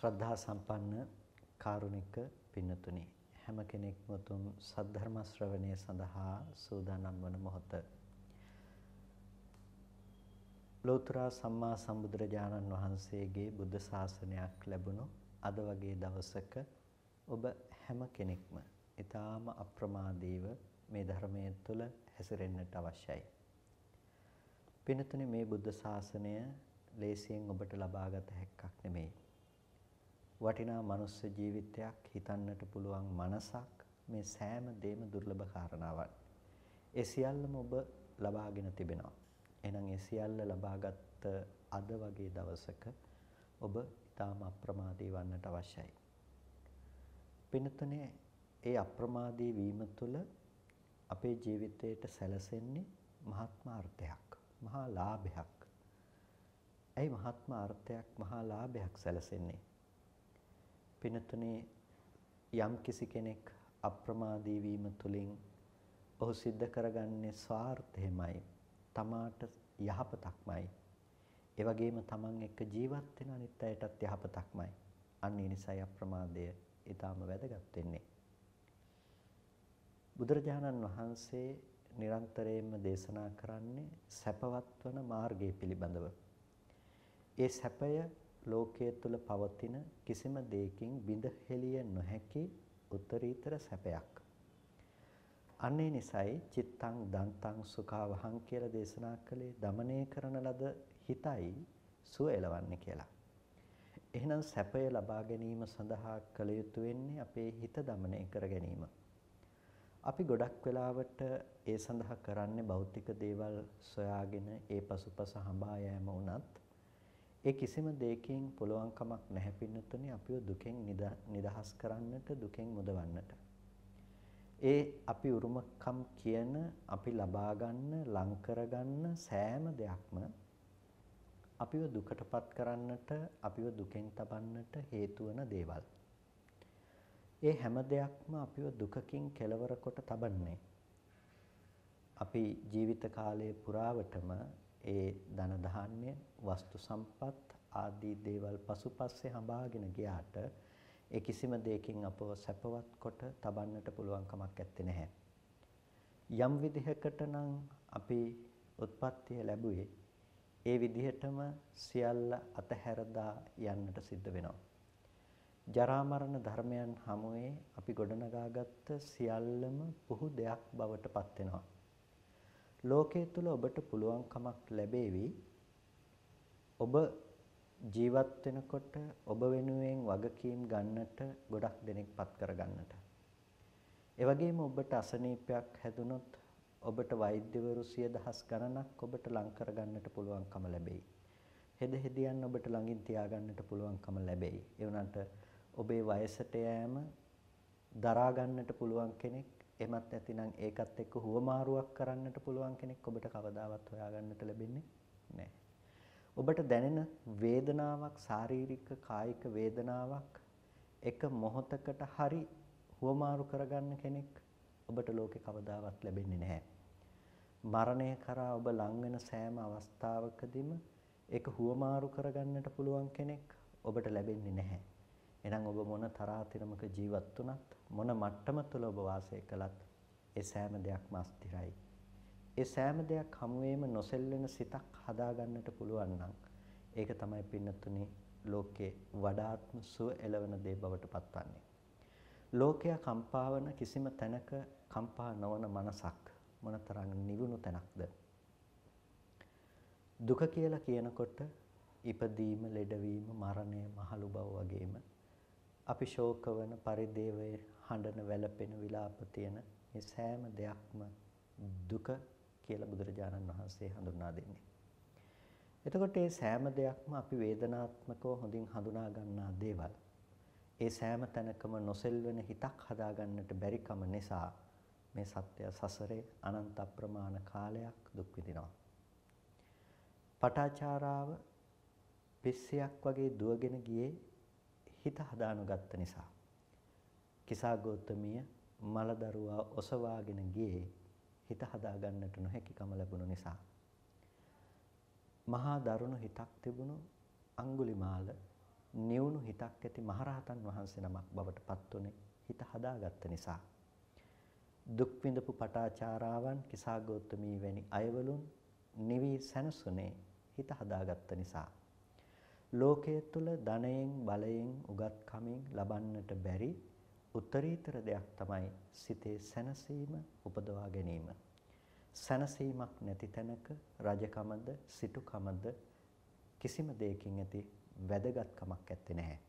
ශ්‍රද්ධා සම්පන්න කාරුණික පින්නතුනි හැම කෙනෙක්ම උතුම් සද්ධර්ම ශ්‍රවණය සඳහා සූදානම් වන මොහොත ලෝතර සම්මා සම්බුදුරජාණන් වහන්සේගේ බුද්ධ ශාසනයක් ලැබුණු අද වගේ දවසක ඔබ හැම කෙනෙක්ම ඊටාම අප්‍රමාදීව මේ ධර්මයේ තුල හැසිරෙන්නට අවශ්‍යයි. පින්නතුනි මේ බුද්ධ ශාසනය ලේසියෙන් ඔබට ලබාගත හැක්කක් නෙමෙයි. වටිනා මනුස්ස ජීවිතයක් හිතන්නට පුළුවන් මනසක් මේ සෑම දෙම දුර්ලභ කාරණාවක්. ඒ සියල්ලම ඔබ ලබාගෙන තිබෙනවා. එහෙනම් ඒ සියල්ල ලබාගත් අද වගේ දවසක ඔබ ඊටාම අප්‍රමාදී වන්නට අවශ්‍යයි. පින්නතුනේ ඒ අප්‍රමාදී වීම තුළ අපේ ජීවිතයට සැලසෙන්නේ මහත්මා අර්ථයක්, මහා ලාභයක්. ඒ මහත්මා අර්ථයක්, මහා ලාභයක් සැලසෙන්නේ පින්නතුනේ යම් කිසි කෙනෙක් අප්‍රමාදී වීම තුළින් ඔහු සිද්ධ කරගන්නේ ස්වාර්ථයමයි, තමාට යහපතක්මයි. ඒ වගේම තමන් එක්ක ජීවත් වෙන අනිත් අයටත් යහපතක්මයි. අන්න ඒ නිසායි අප්‍රමාදය ඊටාම වැදගත් වෙන්නේ. බුදුරජාණන් වහන්සේ නිරන්තරයෙන්ම දේශනා කරන්නේ සැපවත් වන මාර්ගය පිළිබඳව. ඒ සැපය ලෝකයේ තුල පවතින කිසිම දෙයකින් බිඳ හෙළිය නොහැකි උත්තරීතර සැපයක්. අන්නේ නිසයි චිත්තං දන්තං සුඛවහං කියලා දේශනා කළේ දමණය කරන ලද හිතයි සුව එළවන්නේ කියලා. එහෙනම් සැපය ලබා ගැනීම සඳහා කළ යුතු වෙන්නේ අපේ හිත දමණය කර ගැනීම. අපි ගොඩක් වෙලාවට ඒ සඳහා කරන්නේ භෞතික දේවල් සොයාගෙන ඒ පසුපස හඹා යෑම වුණත් ඒ කිසිම දෙයකින් පුළුවන් කමක් නැහැ පින්නතුනි අපිව දුකෙන් නිදහස් කරන්නට, දුකෙන් මුදවන්නට. ඒ අපි උරුමකම් කියන, අපි ලබා ගන්න, ලං කරගන්න සෑම දෙයක්ම අපිව දුකටපත් කරන්නට, අපිව දුකෙන් තබන්නට හේතු වන දේවල්. ඒ හැම දෙයක්ම අපිව දුකකින් කෙලවර කොට තබන්නේ. අපි ජීවිත කාලයේ පුරාවටම ඒ ධන ධාන්‍ය, වස්තු සම්පත් ආදී දේවල් පසුපස්සේ හඹාගෙන ගියාට ඒ කිසිම දෙයකින් අපව සැපවත් කොට තබන්නට පුළුවන් කමක් නැත්තේ නැහැ. යම් විදිහකට නම් අපි උත්පත්තිය ලැබුවේ ඒ විදිහටම සියල්ල අතහැරදා යන්නට සිද්ධ වෙනවා. ජරා මරණ ධර්මයන් හමුවේ අපි ගොඩනගාගත්ත සියල්ලම පුහු දෙයක් බවට පත් වෙනවා. ලෝකයේ තුල ඔබට පුළුවන් කමක් ලැබෙවි ඔබ ජීවත් වෙනකොට ඔබ වෙනුවෙන් වගකීම් ගන්නට ගොඩක් දෙනෙක් පත් කර ගන්නට. ඒ වගේම ඔබට අසනීපයක් හැදුනොත් ඔබට වෛද්‍යවරු 100,000 ගණනක් ඔබට ලං කර ගන්නට පුළුවන්කම ලැබෙයි. හෙද හෙදියන් ඔබට ළඟින් තියා ගන්නට පුළුවන්කම ලැබෙයි. ඒ වුණාට ඔබේ වයසට යෑම දරා ගන්නට පුළුවන් කෙනෙක්, එමත් නැතිනම් ඒකත් එක්ක හුවමාරුවක් කරන්නට පුළුවන් කෙනෙක් ඔබට කවදාවත් හොයාගන්නට ලැබෙන්නේ නැහැ. ඔබට දැනෙන වේදනාවක්, ශාරීරික කායික වේදනාවක් එක මොහොතකට හරි හුවමාරු කරගන්න කෙනෙක් ඔබට ලෝකේ කවදාවත් ලැබෙන්නේ නැහැ. මරණය කරා ඔබ ලං වෙන සෑම අවස්ථාවකදීම ඒක හුවමාරු කරගන්නට පුළුවන් කෙනෙක් ඔබට ලැබෙන්නේ නැහැ. එහෙනම් ඔබ මොන තරාතිරමක ජීවත් වුණත්, මොන මට්ටම තුල ඔබ වාසය කළත් ඒ සෑම දෙයක්ම අස්තිරයි. ඒ සෑම දෙයක් හැමුවේම නොසෙල්වෙන සිතක් හදාගන්නට පුළුවන් නම් ඒක තමයි පින්නතුනි ලෝකේ වඩාත්ම සුව එළවන දේ බවට පත්වන්නේ. ලෝකයා කම්පා වන කිසිම තැනක කම්පා නොවන මනසක් මොනතරම් නිවුණු තැනක්ද? දුක කියලා කියනකොට ඉපදීම, ලෙඩවීම, මරණය, මහලු බව වගේම අපි ශෝක වන, පරිදේවයේ හඬන, වැළපෙන, විලාප තියෙන මේ සෑම දෙයක්ම දුක කියලා බුදුරජාණන් වහන්සේ හඳුන්වා දෙන්නේ. එතකොට මේ සෑම දෙයක්ම අපි වේදනාත්මකව හොඳින් හඳුනා ගන්නා දේවල්. ඒ සෑම තැනකම නොසෙල්වෙන හිතක් හදාගන්නට බැරිකම නිසා මේ සත්‍ය සසරේ අනන්ත අප්‍රමාණ කාලයක් දුක් විඳිනවා. පටාචාරාව පිස්සියක් වගේ දුවගෙන ගියේ හිත හදානුගත්ත නිසා. කිසා ගෞතමිය මලදරුවා ඔසවාගෙන ගියේ හිත හදාගන්නට නොහැකිකම ලැබුණු නිසා. මහා දරුණු හිතක් තිබුණු අංගුලිමාල නිවුණු හිතක් ඇති මහරහතන් වහන්සේ නමක් බවට පත් උනේ හිත හදාගත්ත නිසා. දුක් විඳපු පටාචාරාවන් කිසాగෞතමී වැනි අයවලුන් නිවි සැනසුනේ හිත හදාගත්ත නිසා. ලෝකයේ තුල ධනයෙන් බලයෙන් උගත්කමින් ලබන්නට බැරි උත්තරීතර දෙයක් තමයි සිතේ සැනසීම උපදවා ගැනීම. සැනසීමක් නැති තැනක රජකමද සිටුකමද කිසිම දෙයකින් ඇති වැදගත්කමක් ඇත්තේ නැහැ.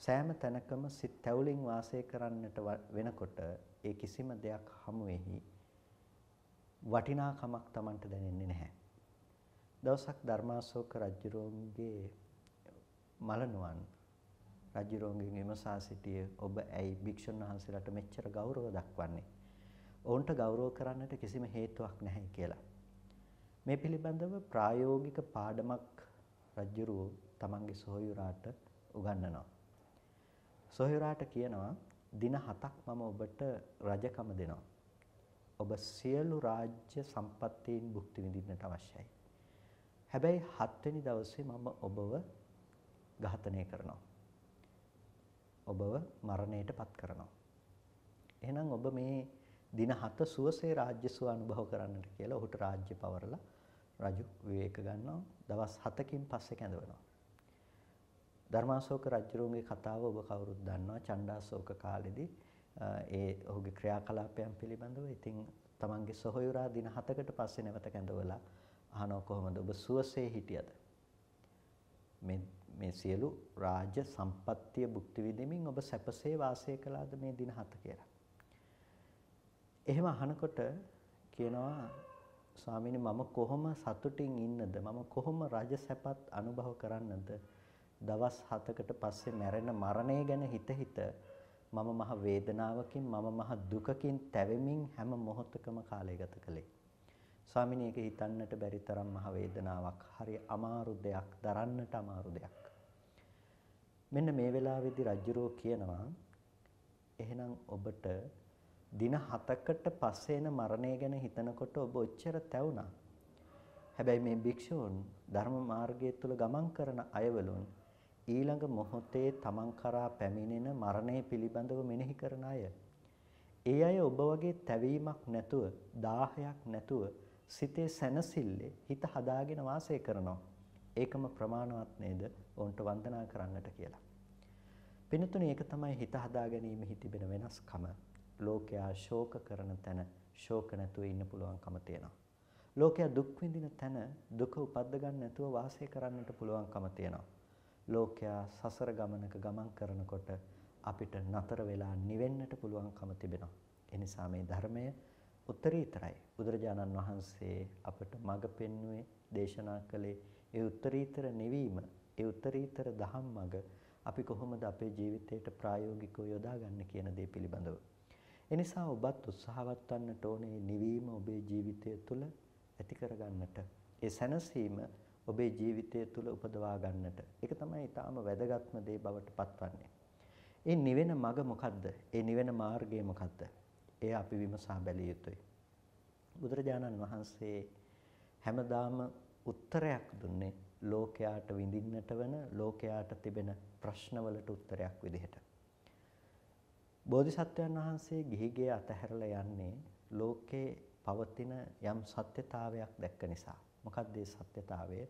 සෑම තැනකම සිත තැවුලින් වාසය කරන්නට වෙනකොට ඒ කිසිම දෙයක් හමුවේහි වටිනාකමක් Tamanට දැනෙන්නේ නැහැ. දවසක් ධර්මාශෝක රජුගේ මලනුවන් රජුගෙන් විමසා සිටියේ ඔබ ඇයි භික්ෂුන් වහන්සේලාට මෙච්චර ගෞරව දක්වන්නේ? ඔවුන්ට ගෞරව කරන්නට කිසිම හේතුවක් නැහැ කියලා. මේ පිළිබඳව ප්‍රායෝගික පාඩමක් රජුරු තමන්ගේ සොහොයුරාට උගන්වනවා. සොහොයුරාට කියනවා දින 7ක් මම ඔබට රජකම දෙනවා. ඔබ සියලු රාජ්‍ය සම්පත්තීන් භුක්ති විඳින්නට අවශ්‍යයි. හැබැයි 7 වෙනි දවසේ මම ඔබව ඝාතනය කරනවා. ඔබව මරණයට පත් කරනවා. එහෙනම් ඔබ මේ දින 7 සුවසේ රාජ්‍ය සුව අනුභව කරන්නට කියලා ඔහුට රාජ්‍ය පවරලා රජු විවේක ගන්නවා. දවස් 7කින් පස්සේ කැඳවනවා. ධර්මාශෝක රජුගේ කතාව ඔබ කවුරුත් දන්නවා. චණ්ඩාශෝක කාලෙදී ඒ ඔහුගේ ක්‍රියාකලාපයන් පිළිබඳව. ඉතින් තමන්ගේ සොහොයුරා දින 7කට පස්සේ නැවත කැඳවලා අහනවා කොහොමද ඔබ සුවසේ හිටියද? මේ සියලු රාජ්‍ය සම්පත්තිය භුක්ති විඳින්මින් ඔබ සැපසේ වාසය කළාද මේ දින 7 කියලා. එහෙම අහනකොට කියනවා ස්වාමීනි මම කොහොම සතුටින් ඉන්නද? මම කොහොම රජ සැපත් අනුභව කරන්නද? දවස් 7කට පස්සේ මැරෙන මරණය ගැන හිත මම මහ වේදනාවකින් මම මහ දුකකින් තැවෙමින් හැම මොහොතකම කාලය ගත කළේ. ස්වාමීනි ඒක හිතන්නට බැරි තරම් මහ වේදනාවක්. හරි අමාරු දෙයක්, දරන්නට අමාරු දෙයක්. මෙන්න මේ වෙලාවේදී රජුරෝ කියනවා එහෙනම් ඔබට දින 7කට පස්සේ එන මරණය ගැන හිතනකොට ඔබ ඔච්චර තැවුණා. හැබැයි මේ භික්ෂූන් ධර්ම මාර්ගය තුල ගමන් කරන අයවලුන් ඊළඟ මොහොතේ තමන් කරා පැමිණෙන මරණය පිළිබඳව මෙනෙහි කරන අය. ඒ අය ඔබ වගේ තැවීමක් නැතුව, දාහයක් නැතුව සිතේ සැනසille හිත හදාගෙන වාසය කරනවා. ඒකම ප්‍රමාණවත් නේද? ඔවුන්ට වන්දනා කරන්නට කියලා. පින්තුනි ඒක තමයි හිත හදා ගැනීමෙහි තිබෙන වෙනස්කම. ලෝකයා ශෝක කරන තැන ශෝක නැතුව ඉන්න පුළුවන්කම තියෙනවා. ලෝකයා දුක් විඳින තැන දුක උපද්ද ගන්න නැතුව වාසය කරන්නට පුළුවන්කම තියෙනවා. ලෝකයා සසර ගමනක ගමන් කරනකොට අපිට නතර වෙලා නිවෙන්නට පුළුවන්කම තිබෙනවා. ඒ නිසා මේ ධර්මය උත්තරීතරයි. බුදුරජාණන් වහන්සේ අපට මඟ පෙන්වුවේ දේශනා කළේ ඒ උත්තරීතර නිවීම, ඒ උත්තරීතර ධම්ම මඟ අපි කොහොමද අපේ ජීවිතයට ප්‍රායෝගිකව යොදාගන්නේ කියන දේ පිළිබඳව. එනිසා ඔබත් උත්සාහවත් වන්නට ඕනේ නිවීම ඔබේ ජීවිතය තුළ ඇති කරගන්නට. ඒ සැනසීම ඔබේ ජීවිතය තුළ උපදවා ගන්නට. ඒක තමයි ඊටාම වැදගත්ම දේ බවට පත්වන්නේ. ඒ නිවෙන මඟ මොකද්ද? ඒ නිවෙන මාර්ගය මොකද්ද? එය අපි විමසා බැලිය යුතුයි. බුදුරජාණන් වහන්සේ හැමදාම උත්තරයක් දුන්නේ ලෝකයාට විඳින්නට වෙන ලෝකයාට තිබෙන ප්‍රශ්නවලට උත්තරයක් විදිහට. බෝධිසත්වයන් වහන්සේ ගිහිගේ අතහැරලා යන්නේ ලෝකේ පවතින යම් සත්‍යතාවයක් දැක්ක නිසා. මොකක්ද ඒ සත්‍යතාවය?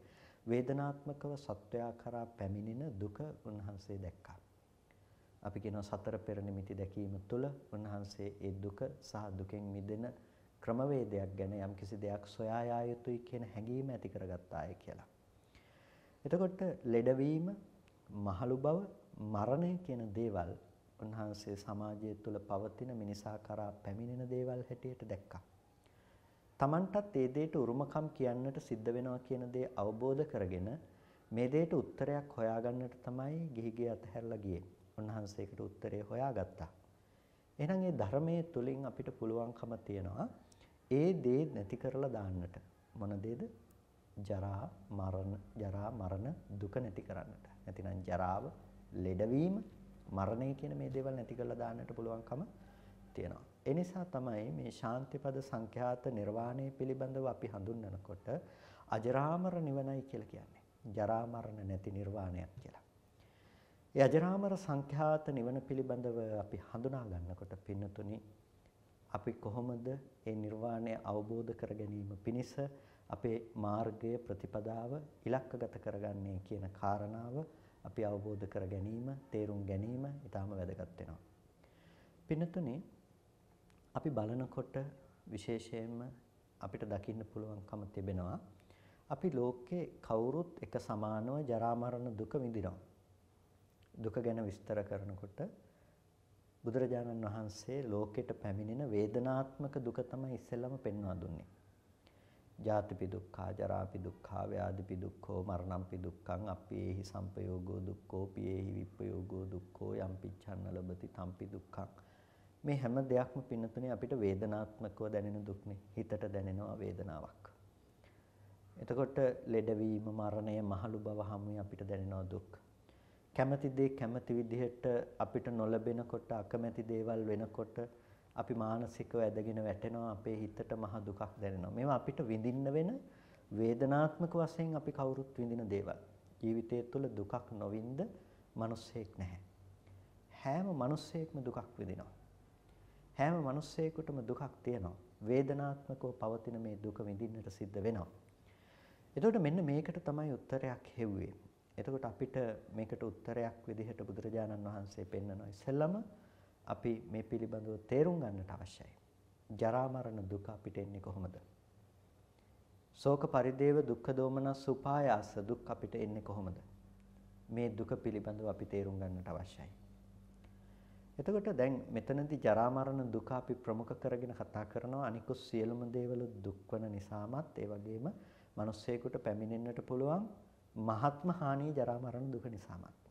වේදනාත්මකව සත්වයා කරා පැමිණෙන දුක උන්වහන්සේ දැක්කා. අපි කියනවා සතර පෙර නිමිති දැකීම තුළ උන්වහන්සේ ඒ දුක සහ දුකෙන් මිදෙන ක්‍රමවේදයක් ගැන යම්කිසි දෙයක් සොයා යා යුතුයි කියන හැඟීම ඇති කරගත්තාය කියලා. එතකොට ලෙඩවීම, මහලු බව, මරණය කියන දේවල් උන්වහන්සේ සමාජය තුළ පවතින මිනිසා කරා පැමිණෙන දේවල් හැටියට දැක්කා. Tamanටත් ඒ දෙයට උරුමකම් කියන්නට සිද්ධ වෙනවා කියන දේ අවබෝධ කරගෙන මේ දෙයට උත්තරයක් හොයාගන්නට තමයි ගිහිගේ අතහැරලා ගියේ. උන්වහන්සේකට උත්තරේ හොයාගත්තා. එහෙනම් මේ ධර්මයේ තුලින් අපිට පුළුවන්කම තියනවා ඒ දේ නැති කරලා දාන්නට. මොන දේද? ජරා මරණ දුක නැති කරන්නට. නැතිනම් ජරාව, ලෙඩවීම, මරණය කියන මේ දේවල් නැති කරලා දාන්නට පුළුවන්කම තියෙනවා. ඒ නිසා තමයි මේ ශාන්තිපද සංඛ්‍යාත නිර්වාණය පිළිබඳව අපි හඳුන්වනකොට අජරාමර නිවනයි කියලා කියන්නේ. ජරා මරණ නැති නිර්වාණයක් කියලා. ඒ අජරාමර සංඛ්‍යාත නිවන පිළිබඳව අපි හඳුනා ගන්නකොට පින්නතුනි අපි කොහොමද ඒ නිර්වාණය අවබෝධ කර ගැනීම පිණිස අපේ මාර්ගය ප්‍රතිපදාව ඉලක්කගත කරගන්නේ කියන කාරණාව අපි අවබෝධ කර ගැනීම, තේරුම් ගැනීම ඊටාම වැදගත් වෙනවා. පින්නතුනි අපි බලනකොට විශේෂයෙන්ම අපිට දකින්න පුළුවන්කම තිබෙනවා අපි ලෝකේ කවුරුත් එක සමානව ජරා මරණ දුක විඳිනවා. දුක ගැන විස්තර කරනකොට බුදුරජාණන් වහන්සේ ලෝකෙට පැමිණෙන වේදනාත්මක දුක තමයි ඉස්සෙල්ලම පෙන්වා දුන්නේ. ජාතිපි දුක්ඛා, ජරාපි දුක්ඛා, ව්‍යාධිපි දුක්ඛෝ, මරණම්පි දුක්ඛං, අප්පේහි සම්පයෝගෝ දුක්ඛෝ, පියේහි විප්පයෝගෝ දුක්ඛෝ, යම්පිච්ඡන්න ලබති තම්පි දුක්ඛං. මේ හැම දෙයක්ම පින්නතුනේ අපිට වේදනාත්මකව දැනෙන දුක්නේ. හිතට දැනෙනවා වේදනාවක්. එතකොට ලෙඩවීම, මරණය, මහලු බව හැමෝම අපිට දැනෙනවා දුක්. කැමැති දේ කැමැති විදිහට අපිට නොලැබෙනකොට, අකමැති දේවල් වෙනකොට අපි මානසිකව ඇදගෙන වැටෙනවා, අපේ හිතට මහ දුකක් දැනෙනවා. මේවා අපිට විඳින්න වෙන වේදනාත්මක වශයෙන් අපි කවුරුත් විඳින දේවල්. ජීවිතය තුළ දුකක් නොවින්ද මිනිස්සෙක් නැහැ. හැම මිනිස්සෙක්ම දුකක් විඳිනවා. හැම මිනිස්සෙකුටම දුකක් තියෙනවා. වේදනාත්මකව පවතින මේ දුක විඳින්නට සිද්ධ වෙනවා. එතකොට මෙන්න මේකට තමයි උත්තරයක් හෙව්වේ. එතකොට අපිට මේකට උත්තරයක් විදිහට බුදුරජාණන් වහන්සේ පෙන්වනවා. ඉස්සෙල්ලම අපි මේ පිළිබඳව තේරුම් ගන්නට අවශ්‍යයි. ජරා මරණ දුක අපිට එන්නේ කොහොමද? ශෝක පරිදේව දුක්ඛ දෝමනස් උපායාස දුක් අපිට එන්නේ කොහොමද? මේ දුක පිළිබඳව අපි තේරුම් ගන්නට අවශ්‍යයි. එතකොට දැන් මෙතනදී ජරා මරණ දුක අපි ප්‍රමුඛ කරගෙන කතා කරනවා. අනිකුත් සියලුම දේවල් දුක් වන නිසාමත් ඒ වගේම මිනිස්සෙකුට පැමිණෙන්නට පුළුවන් මහත්ම හානිය ජරා මරණ දුක නිසාමත්.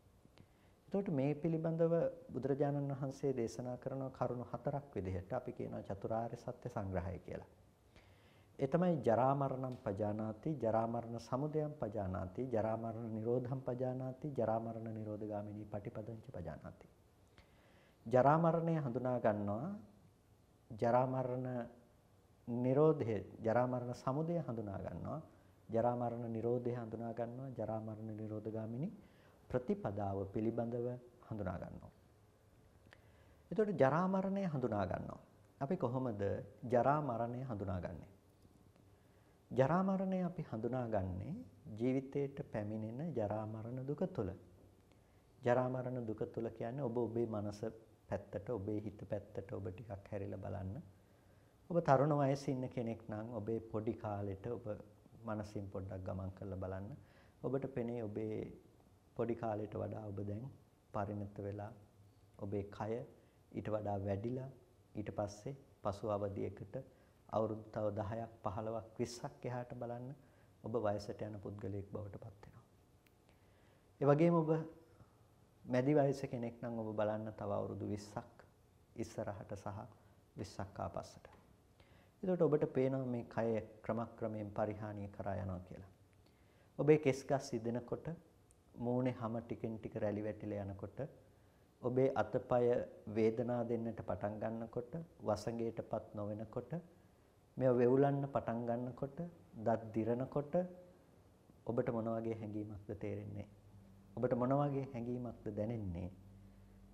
එතකොට මේ පිළිබඳව බුදුරජාණන් වහන්සේ දේශනා කරන කරුණු හතරක් විදිහට අපි කියනවා චතුරාර්ය සත්‍ය සංග්‍රහය කියලා. ඒ තමයි ජරා මරණම් පජානාති, ජරා මරණ සමුදයම් පජානාති, ජරා මරණ නිරෝධම් පජානාති, ජරා මරණ නිරෝධගාමිනී පටිපදංච පජානාති. ජරා මරණය හඳුනා ගන්නවා, ජරා මරණ නිරෝධය, ජරා මරණ සමුදය හඳුනා ගන්නවා, ජරා මරණ නිරෝධය හඳුනා ගන්නවා, ජරා මරණ නිරෝධගාමිනී ප්‍රතිපදාව පිළිබඳව හඳුනා ගන්නවා. එතකොට ජරා මරණය හඳුනා ගන්නවා. අපි කොහොමද ජරා මරණය හඳුනාගන්නේ? ජරා මරණය අපි හඳුනාගන්නේ ජීවිතයට පැමිණෙන ජරා මරණ දුක තුළ. ජරා මරණ දුක තුළ කියන්නේ ඔබ ඔබේ මනස පැත්තට, ඔබේ හිත පැත්තට ඔබ ටිකක් හැරිලා බලන්න. ඔබ තරුණ වයසේ ඉන්න කෙනෙක් නම් ඔබේ පොඩි කාලෙට ඔබ මනසින් පොඩ්ඩක් ගමන් කරලා බලන්න. ඔබට පෙනේ ඔබේ පොඩි කාලයට වඩා ඔබ දැන් පරිණත වෙලා, ඔබේ කය ඊට වඩා වැඩිලා, ඊට පස්සේ පසු අවධියකට අවුරුදු තව 10ක් 15ක් 20ක් එහාට බලන්න ඔබ වයසට යන පුද්ගලයෙක් බවට පත් වෙනවා. ඒ වගේම ඔබ මැදි වයසේ කෙනෙක් නම් ඔබ බලන්න තව අවුරුදු 20ක් ඉස්සරහට සහ 20ක් ආපස්සට. එතකොට ඔබට පේනවා මේ කය ක්‍රමක්‍රමයෙන් පරිහානිය කරා යනවා කියලා. ඔබේ කෙස් ගස් ඉදෙනකොට, මූණේ හැම ටිකෙන් ටික රැලි වැටිලා යනකොට, ඔබේ අතපය වේදනා දෙන්නට පටන් ගන්නකොට, වසඟයටපත් නොවෙනකොට, මේව වෙවුලන්න පටන් ගන්නකොට, දත් දිරනකොට ඔබට මොන වගේ හැඟීමක්ද තේරෙන්නේ? ඔබට මොන වගේ හැඟීමක්ද දැනෙන්නේ?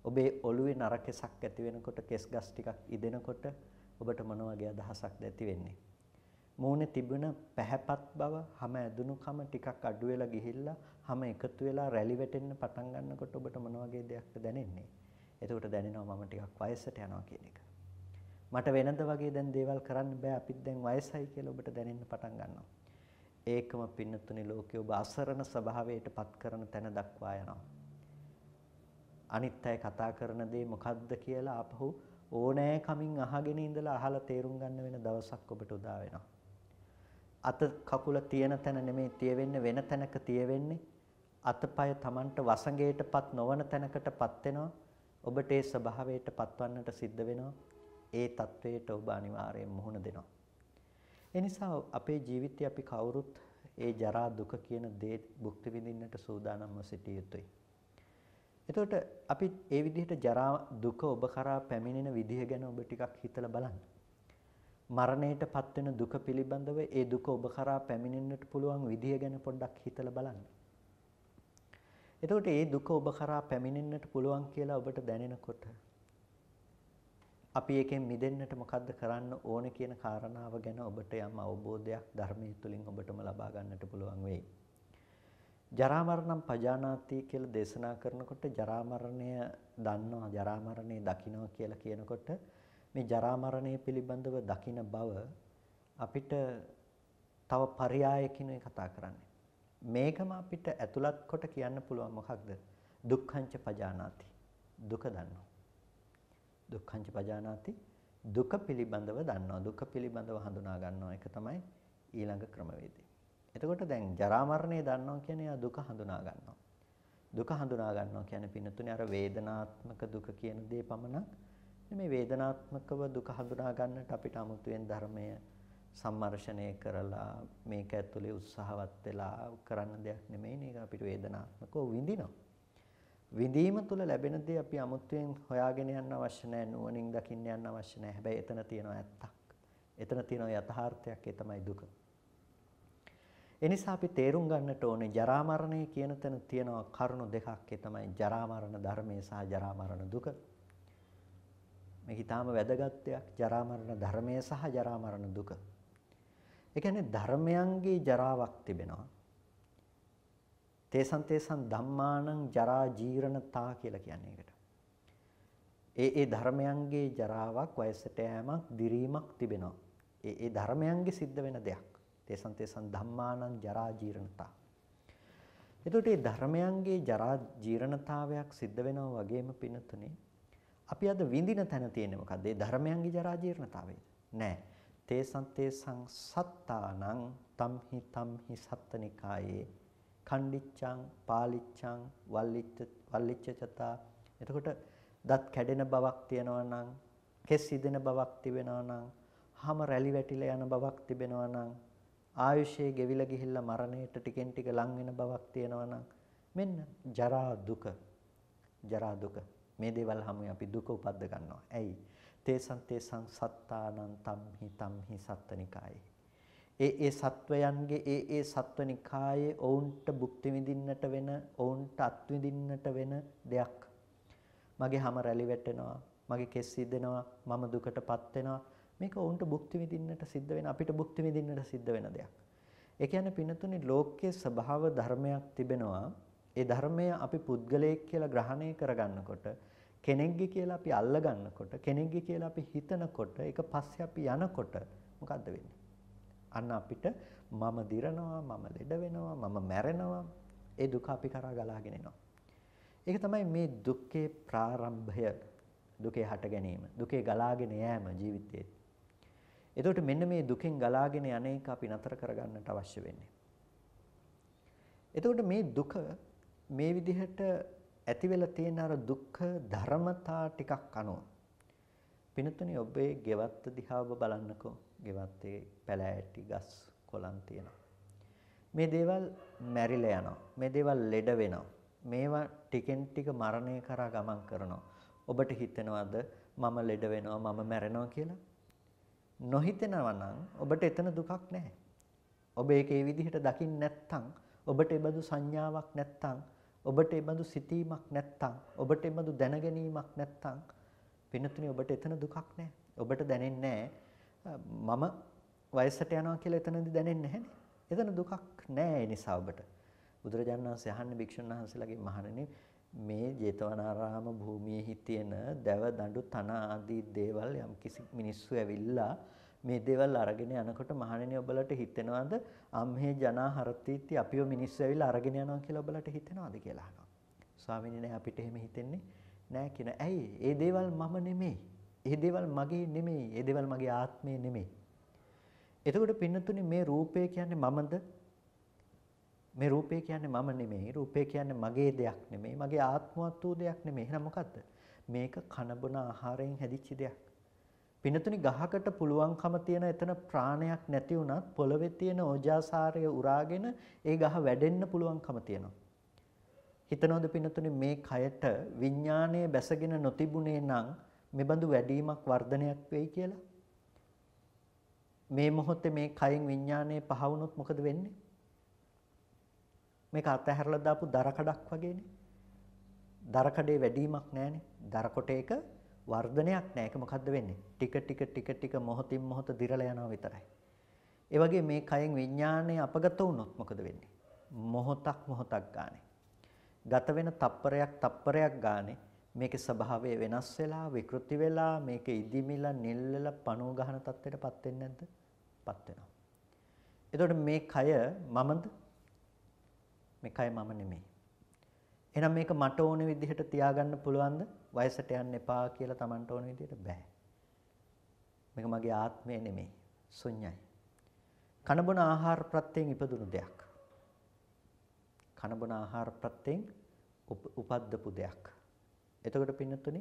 ඔබේ ඔළුවේ නරකෙසක් ඇති වෙනකොට, කෙස් ගස් ටිකක් ඉදෙනකොට ඔබට මොන වගේ අදහසක්ද ඇති වෙන්නේ? මූණේ තිබුණ පැහැපත් බව, හැම ඇදුණුකම ටිකක් අඩු වෙලා ගිහිල්ලා හැම එකතු වෙලා රැලි වැටෙන්න පටන් ගන්නකොට ඔබට මොන වගේ දෙයක්ද දැනෙන්නේ? එතකොට දැනෙනවා මම ටිකක් වයසට යනවා කියන එක. මට වෙනද වගේ දැන් දේවල් කරන්න බෑ, අපිත් දැන් වයසයි කියලා ඔබට දැනෙන්න පටන් ගන්නවා. ඒකම පින්නතුනි ලෝකේ ඔබ අසරණ ස්වභාවයට පත් කරන තැන දක්වා යනවා. අනිත් අය කතා කරන දේ මොකද්ද කියලා ආපහු ඕනෑ කමින් අහගෙන ඉඳලා අහලා තේරුම් ගන්න වෙන දවසක් ඔබට උදා වෙනවා. අත කකුල තියෙන තැන නෙමෙයි තියෙවෙන්නේ, වෙන තැනක තියෙවෙන්නේ. අතපය Tamanට වසඟයටපත් නොවන තැනකටපත් වෙනවා. ඔබට ඒ ස්වභාවයට පත්වන්නට සිද්ධ වෙනවා. ඒ தത്വයට ඔබ අනිවාර්යයෙන් මුහුණ දෙනවා. ඒ නිසා අපේ ජීවිතේ අපි කවුරුත් ඒ ජරා දුක කියන දේ භුක්ති විඳින්නට සූදානම්ව සිටිය යුතුයි. එතකොට අපි ඒ විදිහට ජරා දුක ඔබ කරා පැමිණෙන විදිහ ගැන ඔබ ටිකක් හිතලා බලන්න. මරණයටපත් වෙන දුක පිළිබඳව ඒ දුක ඔබ කරා පැමිණෙන්නට පුළුවන් විදිහ ගැන පොඩ්ඩක් හිතලා බලන්න. එතකොට මේ දුක ඔබ කරා පැමිණෙන්නට පුළුවන් කියලා ඔබට දැනෙනකොට අපි එකෙන් මිදෙන්නට මොකද්ද කරන්න ඕනේ කියන කාරණාව ගැන ඔබට යම් අවබෝධයක් ධර්මයේ තුලින් ඔබටම ලබා ගන්නට පුළුවන් වෙයි. ජරා මරණම් පජානාති කියලා දේශනා කරනකොට ජරා මරණය දන්නවා ජරා මරණය දකින්නවා කියලා කියනකොට මේ ජරා මරණය පිළිබඳව දකින බව අපිට තව පරයයකින් කතා කරන්නේ. මේකම අපිට ඇතුළත් කොට කියන්න පුළුවන් මොකක්ද? දුක්ඛංච පජානාති. දුක දන්නවා. දුක්ඛංච පජානාති දුක පිළිබඳව දන්නවා. දුක පිළිබඳව හඳුනා ගන්නවා. ඒක තමයි ඊළඟ ක්‍රමවේදය. එතකොට දැන් ජරා මරණය දන්නවා කියන්නේ යා දුක හඳුනා ගන්නවා. දුක හඳුනා ගන්නවා කියන්නේ පින්නතුනේ අර වේදනාත්මක දුක කියන දේ පමණක් මේ වේදනාත්මකව දුක හඳුනා ගන්නට අපිට 아무තුවෙන් ධර්මය සම්මර්ෂණය කරලා මේක ඇතුලේ උත්සාහවත් වෙලා කරන්න දෙයක් නෙමෙයි. මේක අපිට වේදනාත්මකව විඳිනවා. විඳීම තුළ ලැබෙන දේ අපි 아무තුවෙන් හොයාගෙන යන්න අවශ්‍ය නැහැ. නුවණින් දකින්න යන්න අවශ්‍ය නැහැ. හැබැයි එතන තියෙනවා ඇත්තක්. එතන තියෙනවා යථාර්ථයක්. ඒ තමයි දුක. එනිසා අපි තේරුම් ගන්නට ඕනේ ජරා මරණය කියන තැන තියෙනවා කරුණු දෙකක්. ඒ තමයි ජරා මරණ ධර්මය සහ ජරා මරණ දුක. මේක ඊටාම වැදගත් දෙයක්. ජරා මරණ ධර්මය සහ ජරා මරණ දුක. ඒ කියන්නේ ධර්මයන්ගේ ජරාවක් තිබෙනවා. තේසං ධම්මානං ජරා ජීරණතා කියලා කියන්නේ ඒකට. ඒ ධර්මයන්ගේ ජරාවක් වයසට යෑමක් දිරීමක් තිබෙනවා. ඒ ධර්මයන්ගේ සිද්ධ වෙන දෙයක්. තේසං ධම්මානං ජරා ජීරණතා. එතකොට මේ ධර්මයන්ගේ ජරා ජීරණතාවයක් සිද්ධ වෙනවා වගේම පින්නතුනේ අපි අද විඳින තැන තියෙන්නේ මොකද්ද? ඒ ධර්මයන්ගේ ජරා ජීර්ණතාවයද? නෑ. තේසං සත්තානං තම්හි සත්තනිකායේ ඛණ්ඩිච්ඡං පාලිච්ඡං වල්ලිච්ඡචතා. එතකොට දත් කැඩෙන බවක් තියෙනවා නම්, කෙස් ඉදෙන බවක් තිබෙනවා නම්, හම රැලි වැටිලා යන බවක් තිබෙනවා නම්, ආයුෂයේ ගෙවිලා ගිහිල්ලා මරණයට ටිකෙන් ටික ලං වෙන බවක් තියෙනවා නම් මෙන්න ජරා දුක. ජරා දුක. මේ දේවල් හැමෝම අපි දුක උපද්ද ගන්නවා. ඇයි? තේසං සත්තානං තම්හි සත්තනිකායේ. ඒ සත්වයන්ගේ ඒ සත්වනිකායේ ඔවුන්ට භුක්ති විඳින්නට වෙන, ඔවුන්ට අත් විඳින්නට වෙන දෙයක්. මගේ හැම රැලි වැටෙනවා, මගේ කෙස් සිදෙනවා, මම දුකටපත් වෙනවා. මේක ඔවුන්ට භුක්ති විඳින්නට සිද්ධ වෙන, අපිට භුක්ති විඳින්නට සිද්ධ වෙන දෙයක්. ඒ කියන්නේ පින්නතුනේ ලෝකයේ ස්වභාව ධර්මයක් තිබෙනවා. ඒ ධර්මය අපි පුද්ගලයෙක් කියලා ග්‍රහණය කරගන්නකොට, කෙනෙක්ගේ කියලා අපි අල්ල ගන්නකොට, කෙනෙක්ගේ කියලා අපි හිතනකොට, ඒක පස්සේ අපි යනකොට මොකද්ද වෙන්නේ? අන්න අපිට මම දිරනවා, මම ලෙඩ වෙනවා, මම මැරෙනවා. ඒ දුක අපි කරා ගලාගෙන එනවා. ඒක තමයි මේ දුක්ඛේ ප්‍රාරම්භය, දුකේ හට ගැනීම, දුකේ ගලාගෙන යෑම ජීවිතයේ. එතකොට මෙන්න මේ දුකෙන් ගලාගෙන යන එක අපි නතර කරගන්නට අවශ්‍ය වෙන්නේ. එතකොට මේ දුක මේ විදිහට ඇති වෙලා තියෙන අර දුක්ඛ ධර්මතා ටිකක් අනුව පිනතුනේ ඔබේ ගෙවත්ත දිහා ඔබ බලන්නකෝ. ගෙවත්තේ පැලෑටි ගස් කොළන් තියෙනවා. මේ දේවල් මැරිලා යනවා. මේ දේවල් ලෙඩ වෙනවා. මේවා ටිකෙන් ටික මරණය කරා ගමන් කරනවා. ඔබට හිතෙනවද මම ලෙඩ වෙනවා, මම මැරෙනවා කියලා? නොහිතෙනවා නම් ඔබට එතන දුකක් නැහැ. ඔබ ඒක ඒ විදිහට දකින්න නැත්නම්, ඔබට ඒ බඳු සංඥාවක් නැත්නම්, ඔබට ඒ බඳු සිතීමක් නැත්නම්, ඔබට ඒ බඳු දැනගැනීමක් නැත්නම් පින්නතුනේ ඔබට එතන දුකක් නැහැ. ඔබට දැනෙන්නේ මම වයසට යනවා කියලා එතනදී දැනෙන්නේ නැහැනේ. එතන දුකක් නැහැ. ඒ නිසා ඔබට බුදුරජාණන් වහන්සේ අහන්නේ භික්ෂුන් වහන්සේලාගේ මහණෙනි මේ ජේතවනාරාම භූමියේ තියෙන දැව දඬු තන ආදී දේවල් යම් කිසි මිනිස්සු ඇවිල්ලා මේ දේවල් අරගෙන යනකොට මහණෙනි ඔබලට හිතෙනවද අම්හේ ජනා හරතිති අපිව මිනිස්සු ඇවිල්ලා අරගෙන යනවා කියලා ඔබලට හිතෙනවද කියලා අහනවා. ස්වාමීනි නෑ අපිට එහෙම හිතෙන්නේ නෑ කියන. ඇයි? ඒ දේවල් මම නෙමෙයි. ඒ දේවල් මගේ නෙමෙයි. ඒ දේවල් මගේ ආත්මේ නෙමෙයි. එතකොට පින්නතුනේ මේ රූපය කියන්නේ මමද? මේ රූපය කියන්නේ මම නෙමෙයි. රූපය කියන්නේ මගේ දෙයක් නෙමෙයි. මගේ ආත්මවත් වූ දෙයක් නෙමෙයි. එහෙනම් මොකද්ද? මේක කන බොන ආහාරයෙන් හැදිච්ච දෙයක්. පින්නතුනි ගහකට පුළුවන්කම තියෙන එතන ප්‍රාණයක් නැති වුණත් පොළවේ තියෙන ඕජාසාරය උරාගෙන ඒ ගහ වැඩෙන්න පුළුවන්කම තියෙනවා. හිතනවද පින්නතුනි මේ කයට විඥානයේ බැසගෙන නොතිබුණේ නම් මෙබඳු වැඩිමක් වර්ධනයක් වෙයි කියලා? මේ මොහොතේ මේ කයෙන් විඥානයේ පහ වුණොත් මොකද වෙන්නේ? මේක අතහැරලා දාපු දර කඩක් වගේනේ. දර කඩේ වැඩිමක් නැහැනේ. දර කොටේක වර්ධනයක් නැහැ. ඒක මොකද්ද වෙන්නේ? ටික මොහොතින් මොහොත දිරලා යනවා විතරයි. ඒ වගේ මේ කයෙන් විඥානය අපගත වුණොත් මොකද වෙන්නේ? මොහොතක් ගානේ. ගත වෙන තප්පරයක් ගානේ මේකේ ස්වභාවය වෙනස් වෙලා විකෘති වෙලා මේක ඉදිමිලා නිල් වෙලා පණුව ගහන තත්ත්වයටපත් වෙන්නේ නැද්ද? පත් වෙනවා. එතකොට මේ කය මමද? මේ කය මම නෙමෙයි. එහෙනම් මේක මට ඕන විදිහට තියාගන්න පුළුවන්ද? වයසට යන්න එපා කියලා Tamanට ඕන විදිහට බෑ. මේක මගේ ආත්මය නෙමෙයි. ශුන්‍යයි. කනබොන ආහාර ප්‍රත්‍යයෙන් ඉපදුණු දෙයක්. කනබොන ආහාර ප්‍රත්‍යයෙන් උපද්දපු දෙයක්. එතකොට පින්නතුනි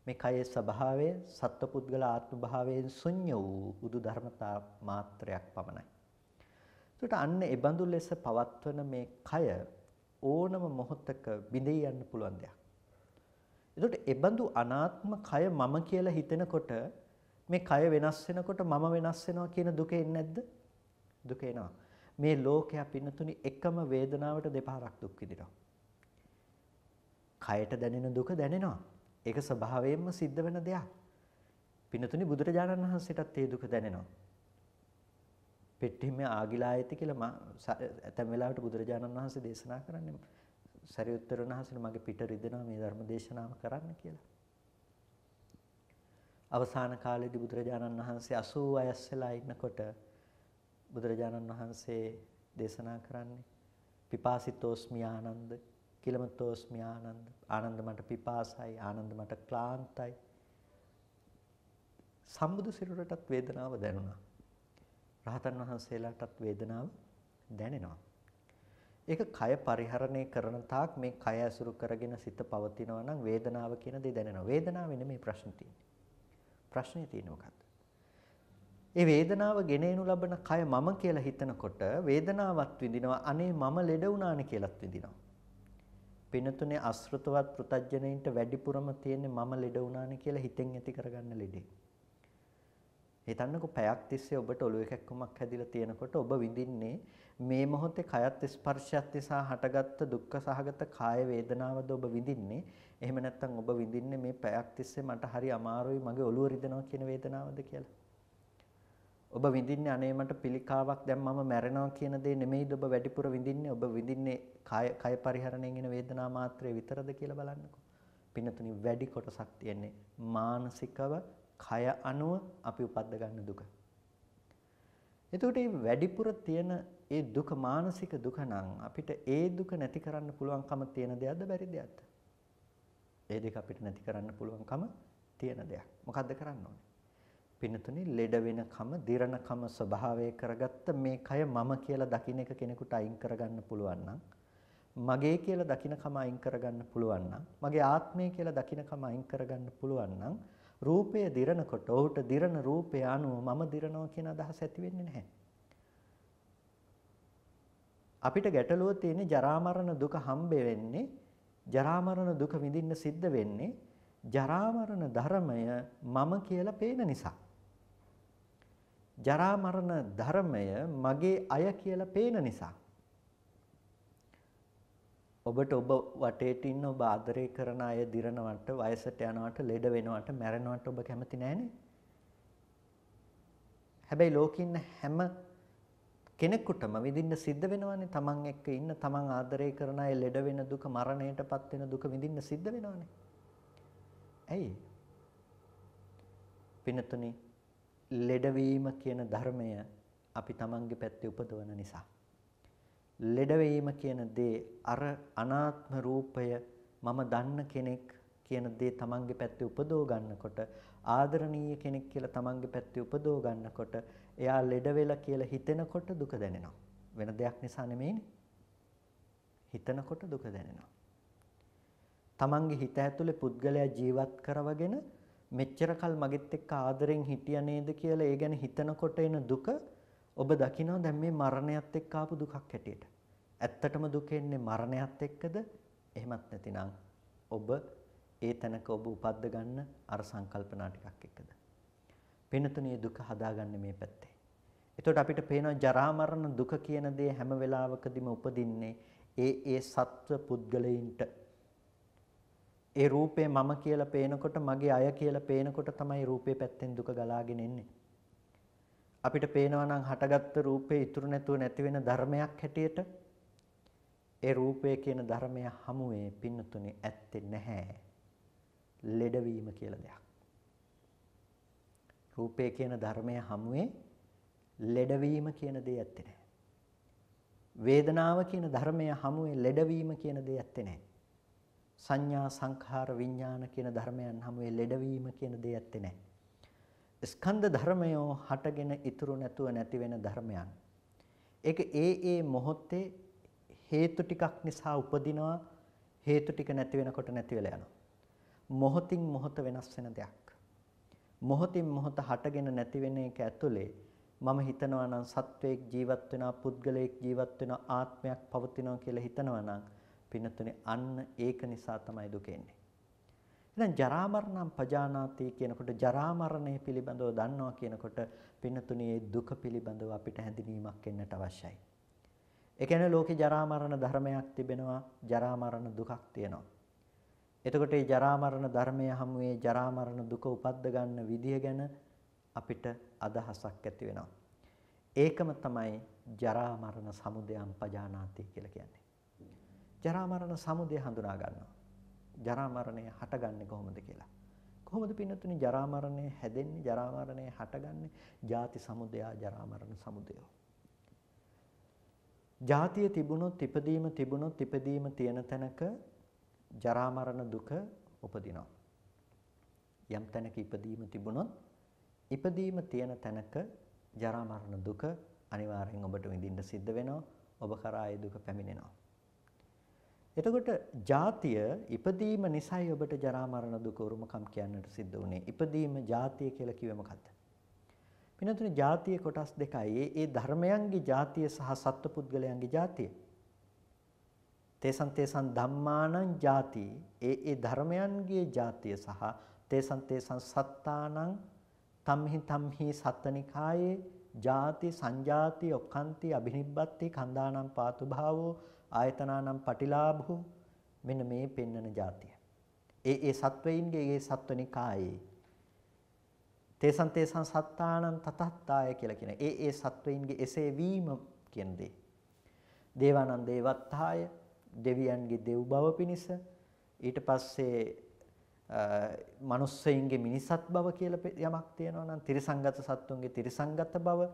මේ කයේ ස්වභාවය සත්පුද්ගල ආත්ම භාවයෙන් ශුන්‍ය වූ බුදු ධර්මතා මාත්‍රයක් පමණයි. එතකොට අන්න ඒ බඳු ලෙස පවත්වන මේ කය ඕනම මොහොතක බිඳී යන්න පුළුවන් දෙයක්. එතකොට ඒ බඳු අනාත්ම කය මම කියලා හිතෙනකොට මේ කය වෙනස් වෙනකොට මම වෙනස් වෙනවා කියන දුක එන්නේ නැද්ද? දුක එනවා. මේ ලෝකයා පින්නතුනි එකම වේදනාවට දෙපාරක් දුක් විඳිනවා. කයට දැනෙන දුක දැනෙනවා. ඒක ස්වභාවයෙන්ම සිද්ධ වෙන දෙයක්. පින්නතුනි බුදුරජාණන් වහන්සේටත් ඒ දුක දැනෙනවා. පෙට්ටිමේ ආගිලායති කියලා ඇතැම් වෙලාවට බුදුරජාණන් වහන්සේ දේශනා කරන්නේ සරියුත්තර වහන්සේ මගේ පිට රිදෙනවා මේ ධර්ම දේශනාව කරන්න කියලා. අවසාන කාලේදී බුදුරජාණන් වහන්සේ 80 වයස් වෙලා ඉන්නකොට බුදුරජාණන් වහන්සේ දේශනා කරන්නේ පිපාසිතෝස්මි ආනන්ද කිලමතෝස්මි ආනන්ද ආනන්ද මට පිපාසයි ආනන්ද මට ක්ලාන්තයි. සම්බුදු සිරුරටත් වේදනාව දැනුණා. රහතන් වහන්සේලාටත් වේදනාව දැනෙනවා. ඒක කය පරිහරණය කරන තාක් මේ කය ඇසුරු කරගෙන සිත පවතිනවා නම් වේදනාව කියන දේ දැනෙනවා. වේදනාවේ නෙමෙයි ප්‍රශ්නේ තියෙන්නේ. ප්‍රශ්නේ තියෙන්නේ මොකක්ද? ඒ වේදනාව ගෙනෙනු ලබන කය මම කියලා හිතනකොට වේදනාවක් විඳිනවා. අනේ මම ලෙඩ වුණානේ කියලාත් විඳිනවා. පිනතුනේ අසෘතවත් පෘතජ්ජනයින්ට වැඩිපුරම තියෙන්නේ මම ලෙඩ වුණානේ කියලා හිතෙන් ඇති කරගන්න ලෙඩේ. හිතන්නකෝ පැයක් තිස්සේ ඔබට ඔළුවේ කැක්කමක් හැදිලා තියෙනකොට ඔබ විඳින්නේ මේ මොහොතේ කයත් ස්පර්ශයත් නිසා හටගත්ත දුක්ඛ සහගත කාය වේදනාවද ඔබ විඳින්නේ. එහෙම නැත්නම් ඔබ විඳින්නේ මේ පැයක් තිස්සේ මට හරි අමාරුයි මගේ ඔළුව රිදෙනවා කියන වේදනාවද කියලා. ඔබ විඳින්නේ අනේ මට පිළිකාවක් දැන් මම මැරෙනවා කියන දේ නෙමෙයිද ඔබ වැඩිපුර විඳින්නේ. ඔබ විඳින්නේ කය පරිහරණයෙන් එන වේදනා මාත්‍රේ විතරද කියලා බලන්නකෝ. පින්නතුනි වැඩි කොටසක් තියෙන්නේ මානසිකව කය අනුව අපි උපද්ද ගන්න දුක. එතකොට මේ වැඩිපුර තියෙන ඒ දුක මානසික දුක නම් අපිට ඒ දුක නැති කරන්න පුළුවන්කම තියෙන දෙයක්ද බැරි දෙයක්ද? ඒ දෙක අපිට නැති කරන්න පුළුවන්කම තියෙන දෙයක්. මොකද්ද කරන්න ඕනේ? පින්නතුනි ලෙඩ වෙනකම, දිරණකම ස්වභාවය කරගත්ත මේ කය මම කියලා දකින්න එක කෙනෙකුට අයින් කරගන්න පුළුවන් නම්, මගේ කියලා දකින්නකම අයින් කරගන්න පුළුවන් නම්, මගේ ආත්මය කියලා දකින්නකම අයින් කරගන්න පුළුවන් නම් රූපය දිරනකොට ඔහුට දිරන රූපය අනුව මම දිරනවා කියන අදහස ඇති වෙන්නේ නැහැ. අපිට ගැටලුව තියෙන්නේ ජරා මරණ දුක හම්බ වෙන්නේ, ජරා මරණ දුක විඳින්න සිද්ධ වෙන්නේ ජරා මරණ ධර්මය මම කියලා පේන නිසා. ජරා මරණ ධර්මය මගේ අය කියලා පේන නිසා. ඔබට ඔබ වටේට ඉන්න ඔබ ආදරය කරන අය දිරනවට, වයසට යනවට, ලෙඩ වෙනවට, මැරෙනවට ඔබ කැමති නැහනේ. හැබැයි ලෝකේ ඉන්න හැම කෙනෙකුටම විඳින්න සිද්ධ වෙනවානේ. තමන් එක්ක ඉන්න, තමන් ආදරය කරන අය ලෙඩ වෙන දුක, මරණයටපත් වෙන දුක විඳින්න සිද්ධ වෙනවානේ. ඇයි? පින්නතුනි ලෙඩවීම කියන ධර්මය අපි තමන්ගේ පැත්තේ උපදවන නිසා. ලෙඩවීම කියන දේ අර අනාත්ම රූපය මම දන්න කෙනෙක් කියන දේ තමන්ගේ පැත්තේ උපදව ගන්නකොට, ආදරණීය කෙනෙක් කියලා තමන්ගේ පැත්තේ උපදව ගන්නකොට එයා ලෙඩ වෙලා කියලා හිතෙනකොට දුක දැනෙනවා. වෙන දෙයක් නිසා නෙමෙයිනේ. හිතනකොට දුක දැනෙනවා. තමන්ගේ හිත ඇතුලේ පුද්ගලයා ජීවත් කරවගෙන මෙච්චර කල් මගෙත් එක්ක ආදරෙන් හිටියා නේද කියලා ඒ ගැන හිතනකොට එන දුක ඔබ දකිනවා දැන් මේ මරණයත් එක්ක ආපු දුකක් හැටියට. ඇත්තටම දුක එන්නේ මරණයත් එක්කද? එහෙමත් නැතිනම් ඔබ ඒ තැනක ඔබ උපද්ද ගන්න අර සංකල්පනා ටිකක් එක්කද? පින්නතුනේ දුක හදාගන්නේ මේ පැත්තේ. එතකොට අපිට පේනවා ජරා මරණ දුක කියන දේ හැම වෙලාවකදීම උපදින්නේ ඒ සත්ව පුද්ගලයින්ට ඒ රූපේ මම කියලා පේනකොට මගේ අය කියලා පේනකොට තමයි රූපේ පැත්තෙන් දුක ගලාගෙන එන්නේ. අපිට පේනවා නම් හටගත්තු රූපේ ඉතුරු නැතුව නැති වෙන ධර්මයක් හැටියට ඒ රූපය කියන ධර්මය හමුවේ පින්නතුනේ ඇත්තේ නැහැ. ලෙඩවීම කියලා දෙයක්. රූපය කියන ධර්මය හමුවේ ලෙඩවීම කියන දේ ඇත්තේ නැහැ. වේදනාව කියන ධර්මය හමුවේ ලෙඩවීම කියන දේ ඇත්තේ නැහැ. සංඥා සංඛාර විඥාන කියන ධර්මයන් හමුවේ ලෙඩවීම කියන දේ ඇත්තේ නැහැ. ස්කන්ධ ධර්මයෝ හටගෙන ඉතුරු නැතුව නැති වෙන ධර්මයන්. ඒක ඒ මොහොතේ හේතු ටිකක් නිසා උපදිනවා, හේතු ටික නැති වෙනකොට නැති වෙලා යනවා. මොහොතින් මොහොත වෙනස් වෙන දෙයක්. මොහොතින් මොහොත හටගෙන නැති වෙන එක ඇතුලේ මම හිතනවා නම් සත්වයක් ජීවත් වෙනවා, පුද්ගලයෙක් ජීවත් වෙනවා, ආත්මයක් පවතිනවා කියලා හිතනවා නම් පින්නතුනේ අන්න ඒක නිසා තමයි දුක එන්නේ. එහෙනම් ජරා මරණම් පජානාති කියනකොට ජරා මරණය පිළිබඳව දන්නවා කියනකොට පින්නතුනේ දුක පිළිබඳව අපිට හැඳිනීමක් එන්නට අවශ්‍යයි. ඒ කියන්නේ ලෝකේ ජරා මරණ ධර්මයක් තිබෙනවා, ජරා මරණ දුකක් තියෙනවා. එතකොට මේ ජරා මරණ ධර්මය හැමුවේ ජරා මරණ දුක උපද්ද ගන්න විදිය ගැන අපිට අදහසක් ඇති වෙනවා. ඒකම තමයි ජරා මරණ සමුදයම් පජානාති කියලා කියන්නේ. ජරා මරණ සමුදය හඳුනා ගන්නවා. ජරා මරණය හටගන්නේ කොහොමද කියලා. කොහොමද පින්නතුනි ජරා මරණය හැදෙන්නේ? ජරා මරණය හටගන්නේ ජාති සමුදය, ජරා මරණ සමුදය. ජාතිය තිබුණොත් ඉපදීම තියෙන තැනක ජරා මරණ දුක උපදිනවා. යම් තැනක ඉපදීම තිබුණොත් ඉපදීම තියෙන තැනක ජරා මරණ දුක අනිවාර්යෙන් ඔබට විඳින්න සිද්ධ වෙනවා. ඔබ කරා ඒ දුක පැමිණෙනවා. එතකොට ජාතිය ඉපදීම නිසායි ඔබට ජරා මරණ දුක උරුමකම් කියන්නට සිද්ධ වුනේ. ඉපදීම ජාතිය කියලා කිව්වේ මොකද්ද? පින්නතුනේ ජාතිය කොටස් දෙකයි. ඒ ධර්මයන්ගේ ජාතිය සහ සත්පුද්ගලයන්ගේ ජාතිය. තේසං ධම්මානං ජාති. ඒ ධර්මයන්ගේ ජාතිය සහ තේසං සත්තානං තම්හි සත්තනිකායේ ජාති සංජාති ඔක්칸ති අබිනිබ්බත්ති කන්දානම් පාතු භාවෝ ආයතනානම් පටිලාභෝ මෙන්න මේ පෙන්නන ජාතිය. ඒ සත්වයින්ගේ ඒ සත්වනිකායේ තේසං සත්තානං තතත්තාය කියලා කියන. ඒ සත්වයින්ගේ එසේ වීම කියන දේ. දේවානං දේවත්තාය දෙවියන්ගේ දෙව් බව පිණිස ඊට පස්සේ මනුස්සයින්ගේ මිනිසත් බව කියලා යමක් තියෙනවා නම් තිරිසංගත සත්තුන්ගේ තිරිසංගත බව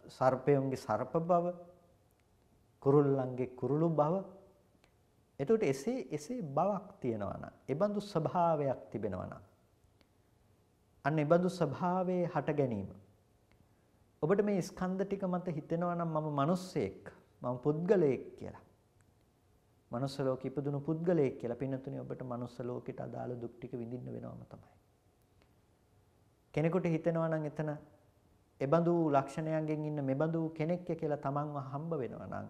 සර්පයන්ගේ සර්ප බව කුරුල්ලන්ගේ කුරුළු බව. එතකොට එසේ බවක් තියෙනවා නම් ඒබඳු ස්වභාවයක් තිබෙනවා නම් අන්න ඒබඳු ස්වභාවයේ හට ගැනීම ඔබට මේ ස්කන්ධ ටික මත හිතෙනවා නම් මම මිනිස්සෙක් මම පුද්ගලයෙක් කියලා. මනුස්ස ලෝකෙ ඉපදුණු පුද්ගලයෙක් කියලා පින්නතුනේ ඔබට මනුස්ස ලෝකෙට අදාළ දුක් ටික විඳින්න වෙනවම තමයි. කෙනෙකුට හිතෙනවා නම් එතන එබඳු ලක්ෂණයන්ගෙන් ඉන්න මෙබඳු කෙනෙක් කියලා තමන්ව හම්බ වෙනවා නම්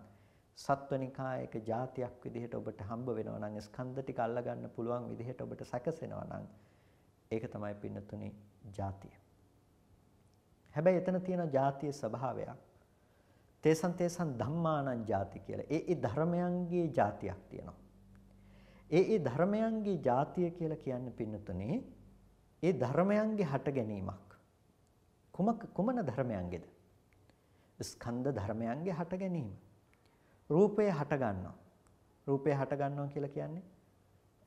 සත්වනිකායක જાතියක් විදිහට ඔබට හම්බ වෙනවා නම් ස්කන්ධ ටික අල්ල ගන්න පුළුවන් විදිහට ඔබට සැකසෙනවා නම් ඒක තමයි පින්නතුනේ જાතිය. හැබැයි එතන තියෙන જાතියේ ස්වභාවයක් තේසං ධම්මානං ಜಾති කියලා. ඒ ධර්මයන්ගේ જાතියක් තියෙනවා. ඒ ධර්මයන්ගේ જાතිය කියලා කියන්නේ පින්නතුනේ ඒ ධර්මයන්ගේ හට ගැනීමක්. කුමන ධර්මයන්ගේද? ස්කන්ධ ධර්මයන්ගේ හට ගැනීම. රූපය හට ගන්නවා. රූපය හට ගන්නවා කියලා කියන්නේ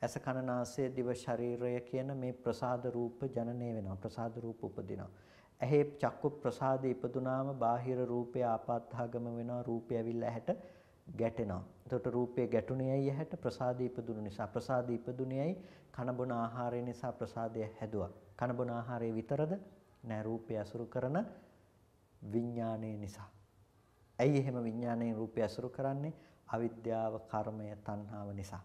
ඇස කන නාසය දිව ශරීරය කියන මේ ප්‍රසාද රූප ජනනය වෙනවා. ප්‍රසාද රූප උපදිනවා. ඇහි චක්කු ප්‍රසාදේ ඉපදුනාම බාහිර රූපය ආපත්‍යාගම වෙනවා. රූපය ඇවිල්ලා ඇහැට ගැටෙනවා. එතකොට රූපය ගැටුණේයි ඇහැට ප්‍රසාදේ ඉපදුණු නිසා. ප්‍රසාදේ ඉපදුණේයි කන බොන ආහාරය නිසා ප්‍රසාදය හැදුවා. කන බොන ආහාරය විතරද? නෑ, රූපය අසුරු කරන විඥානය නිසා. ඇයි එහෙම විඥාණයෙන් රූපය අසුරු කරන්නේ? අවිද්‍යාව, කර්මය, තණ්හාව නිසා.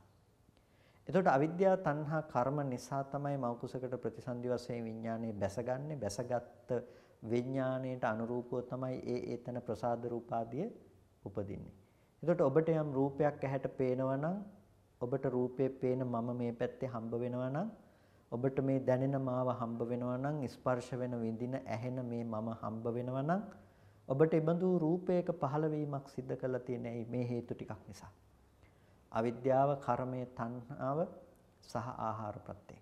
එතකොට අවිද්‍යාව, තණ්හා, කර්ම නිසා තමයි මෞකුසකට ප්‍රතිසන්දි වශයෙන් විඥානයේ බැසගන්නේ. බැසගත් විඥාණයට අනුරූපව තමයි ඒතන ප්‍රසාද රූපාදිය උපදින්නේ. එතකොට ඔබට යම් රූපයක් ඇහැට පේනවා නම් ඔබට රූපේ පේන මම මේ පැත්තේ හම්බ වෙනවා නම් ඔබට මේ දැනෙන මාව හම්බ වෙනවා නම් ස්පර්ශ වෙන විඳින ඇහෙන මේ මම හම්බ වෙනවා නම් ඔබට ඉබඳු රූපයක පහළවීමක් සිද්ධ කරලා තියෙන්නේ මේ හේතු ටිකක් නිසා. අවිද්‍යාව, කර්මය, තණ්හාව සහ ආහාර ප්‍රත්‍යය.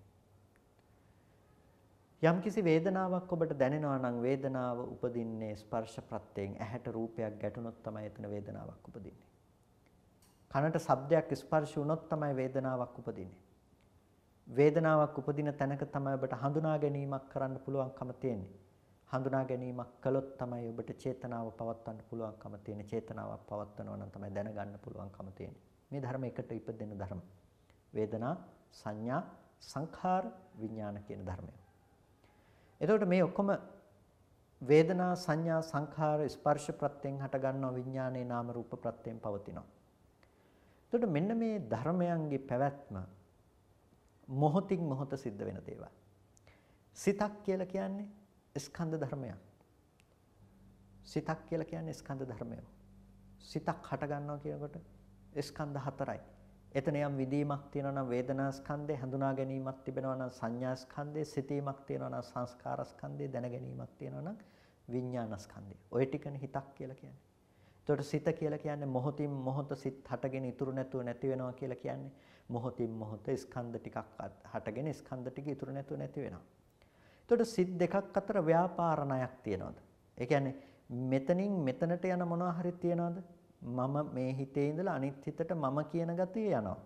යම්කිසි වේදනාවක් ඔබට දැනෙනවා නම් වේදනාව උපදින්නේ ස්පර්ශ ප්‍රත්‍යයෙන්. ඇහැට රූපයක් ගැටුණොත් තමයි එතන වේදනාවක් උපදින්නේ. කනට ශබ්දයක් ස්පර්ශ වුණොත් තමයි වේදනාවක් උපදින්නේ. වේදනාවක් උපදින තැනක තමයි ඔබට හඳුනා ගැනීමක් කරන්න පුළුවන්කම තියෙන්නේ. හඳුනා ගැනීමක් කළොත් තමයි ඔබට චේතනාව පවත්වන්න පුළුවන්කම තියෙන්නේ. චේතනාවක් පවත්වනවා නම් තමයි දැනගන්න පුළුවන්කම තියෙන්නේ. මේ ධර්ම එකට ඉපදෙන ධර්ම. වේදනා, සංඥා, සංඛාර, විඥාන කියන ධර්මය. එතකොට මේ ඔක්කොම වේදනා, සංඥා, සංඛාර, ස්පර්ශ ප්‍රත්‍යයෙන් හට ගන්නවා විඥානයේ නාම රූප ප්‍රත්‍යයෙන් පවතිනවා. එතකොට මෙන්න මේ ධර්මයන්ගේ පැවැත්ම මොහොතින් මොහොත සිද්ධ වෙන දේවල්. සිතක් කියලා කියන්නේ ස්කන්ධ ධර්මයක්. සිතක් කියලා කියන්නේ ස්කන්ධ ධර්මයක්. සිතක් හට ගන්නවා කියනකොට ස්කන්ධ හතරයි. එතන යම් විදීමක් තියෙනවා නම් වේදනා ස්කන්ධය, හඳුනා ගැනීමක් තිබෙනවා නම් සංඥා ස්කන්ධය, සිතීමක් තියෙනවා නම් සංස්කාර ස්කන්ධය, දැන ගැනීමක් තියෙනවා නම් විඥාන ස්කන්ධය. ඔය ටිකනේ හිතක් කියලා කියන්නේ. එතකොට සිත කියලා කියන්නේ මොහොතින් මොහොත සිත් හටගෙන ඉතුරු නැතුව නැති වෙනවා කියලා කියන්නේ. මොහොතින් මොහොත ස්කන්ධ ටිකක් හටගෙන ස්කන්ධ ටික ඉතුරු නැතුව නැති වෙනවා. එතකොට සිත් දෙකක් අතර ව්‍යාපාර ණයක් තියෙනවද? ඒ කියන්නේ මෙතනින් මෙතනට යන මොනවා හරි තියෙනවද? මම මේ හිතේ ඉඳලා අනිත් හිතට මම කියන ගතිය යනවා.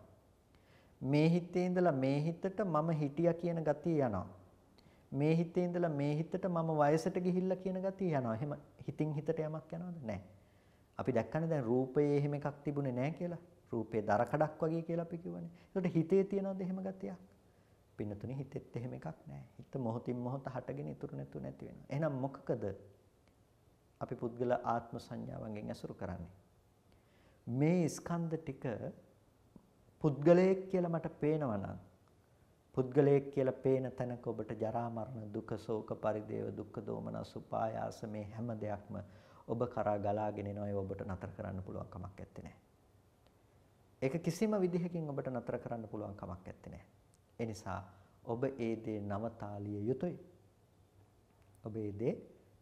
මේ හිතේ ඉඳලා මේ හිතට මම හිටියා කියන ගතිය යනවා. මේ හිතේ ඉඳලා මේ හිතට මම වයසට ගිහිල්ලා කියන ගතිය යනවා. එහෙම හිතින් හිතට යමක් යනවද? නැහැ. අපි දැක්කනේ දැන් රූපයේ එහෙම එකක් තිබුණේ නැහැ කියලා. රූපේ දර කඩක් වගේ කියලා අපි කිව්වනේ. ඒකට හිතේ තියනවද එහෙම ගතියක්? පින්නතුනේ හිතෙත් එහෙම එකක් නැහැ. හිත මොහොතින් මොහොත හටගෙන ඉතුරු නැතුව නැති වෙනවා. එහෙනම් මොකකද අපි පුද්ගල ආත්ම සංඥාවන්ගෙන් ඇසුරු කරන්නේ? මේ ස්කන්ධ ටික පුද්ගලයෙක් කියලා මට පේනවා නම් පුද්ගලයෙක් කියලා පේන තැනක ඔබට ජරා මරණ දුක ශෝක පරිදේව දුක්ඛ දෝමනස් උපායාස මේ හැම දෙයක්ම ඔබ කරා ගලාගෙන එනවා. ඒ ඔබට නතර කරන්න පුළුවන් කමක් නැත්තේ නෑ. ඒක කිසිම විදිහකින් ඔබට නතර කරන්න පුළුවන් කමක් නැත්තේ නෑ. ඒ නිසා ඔබ ඒ දේ නවතාලිය යුතුයි. ඔබ ඒ දේ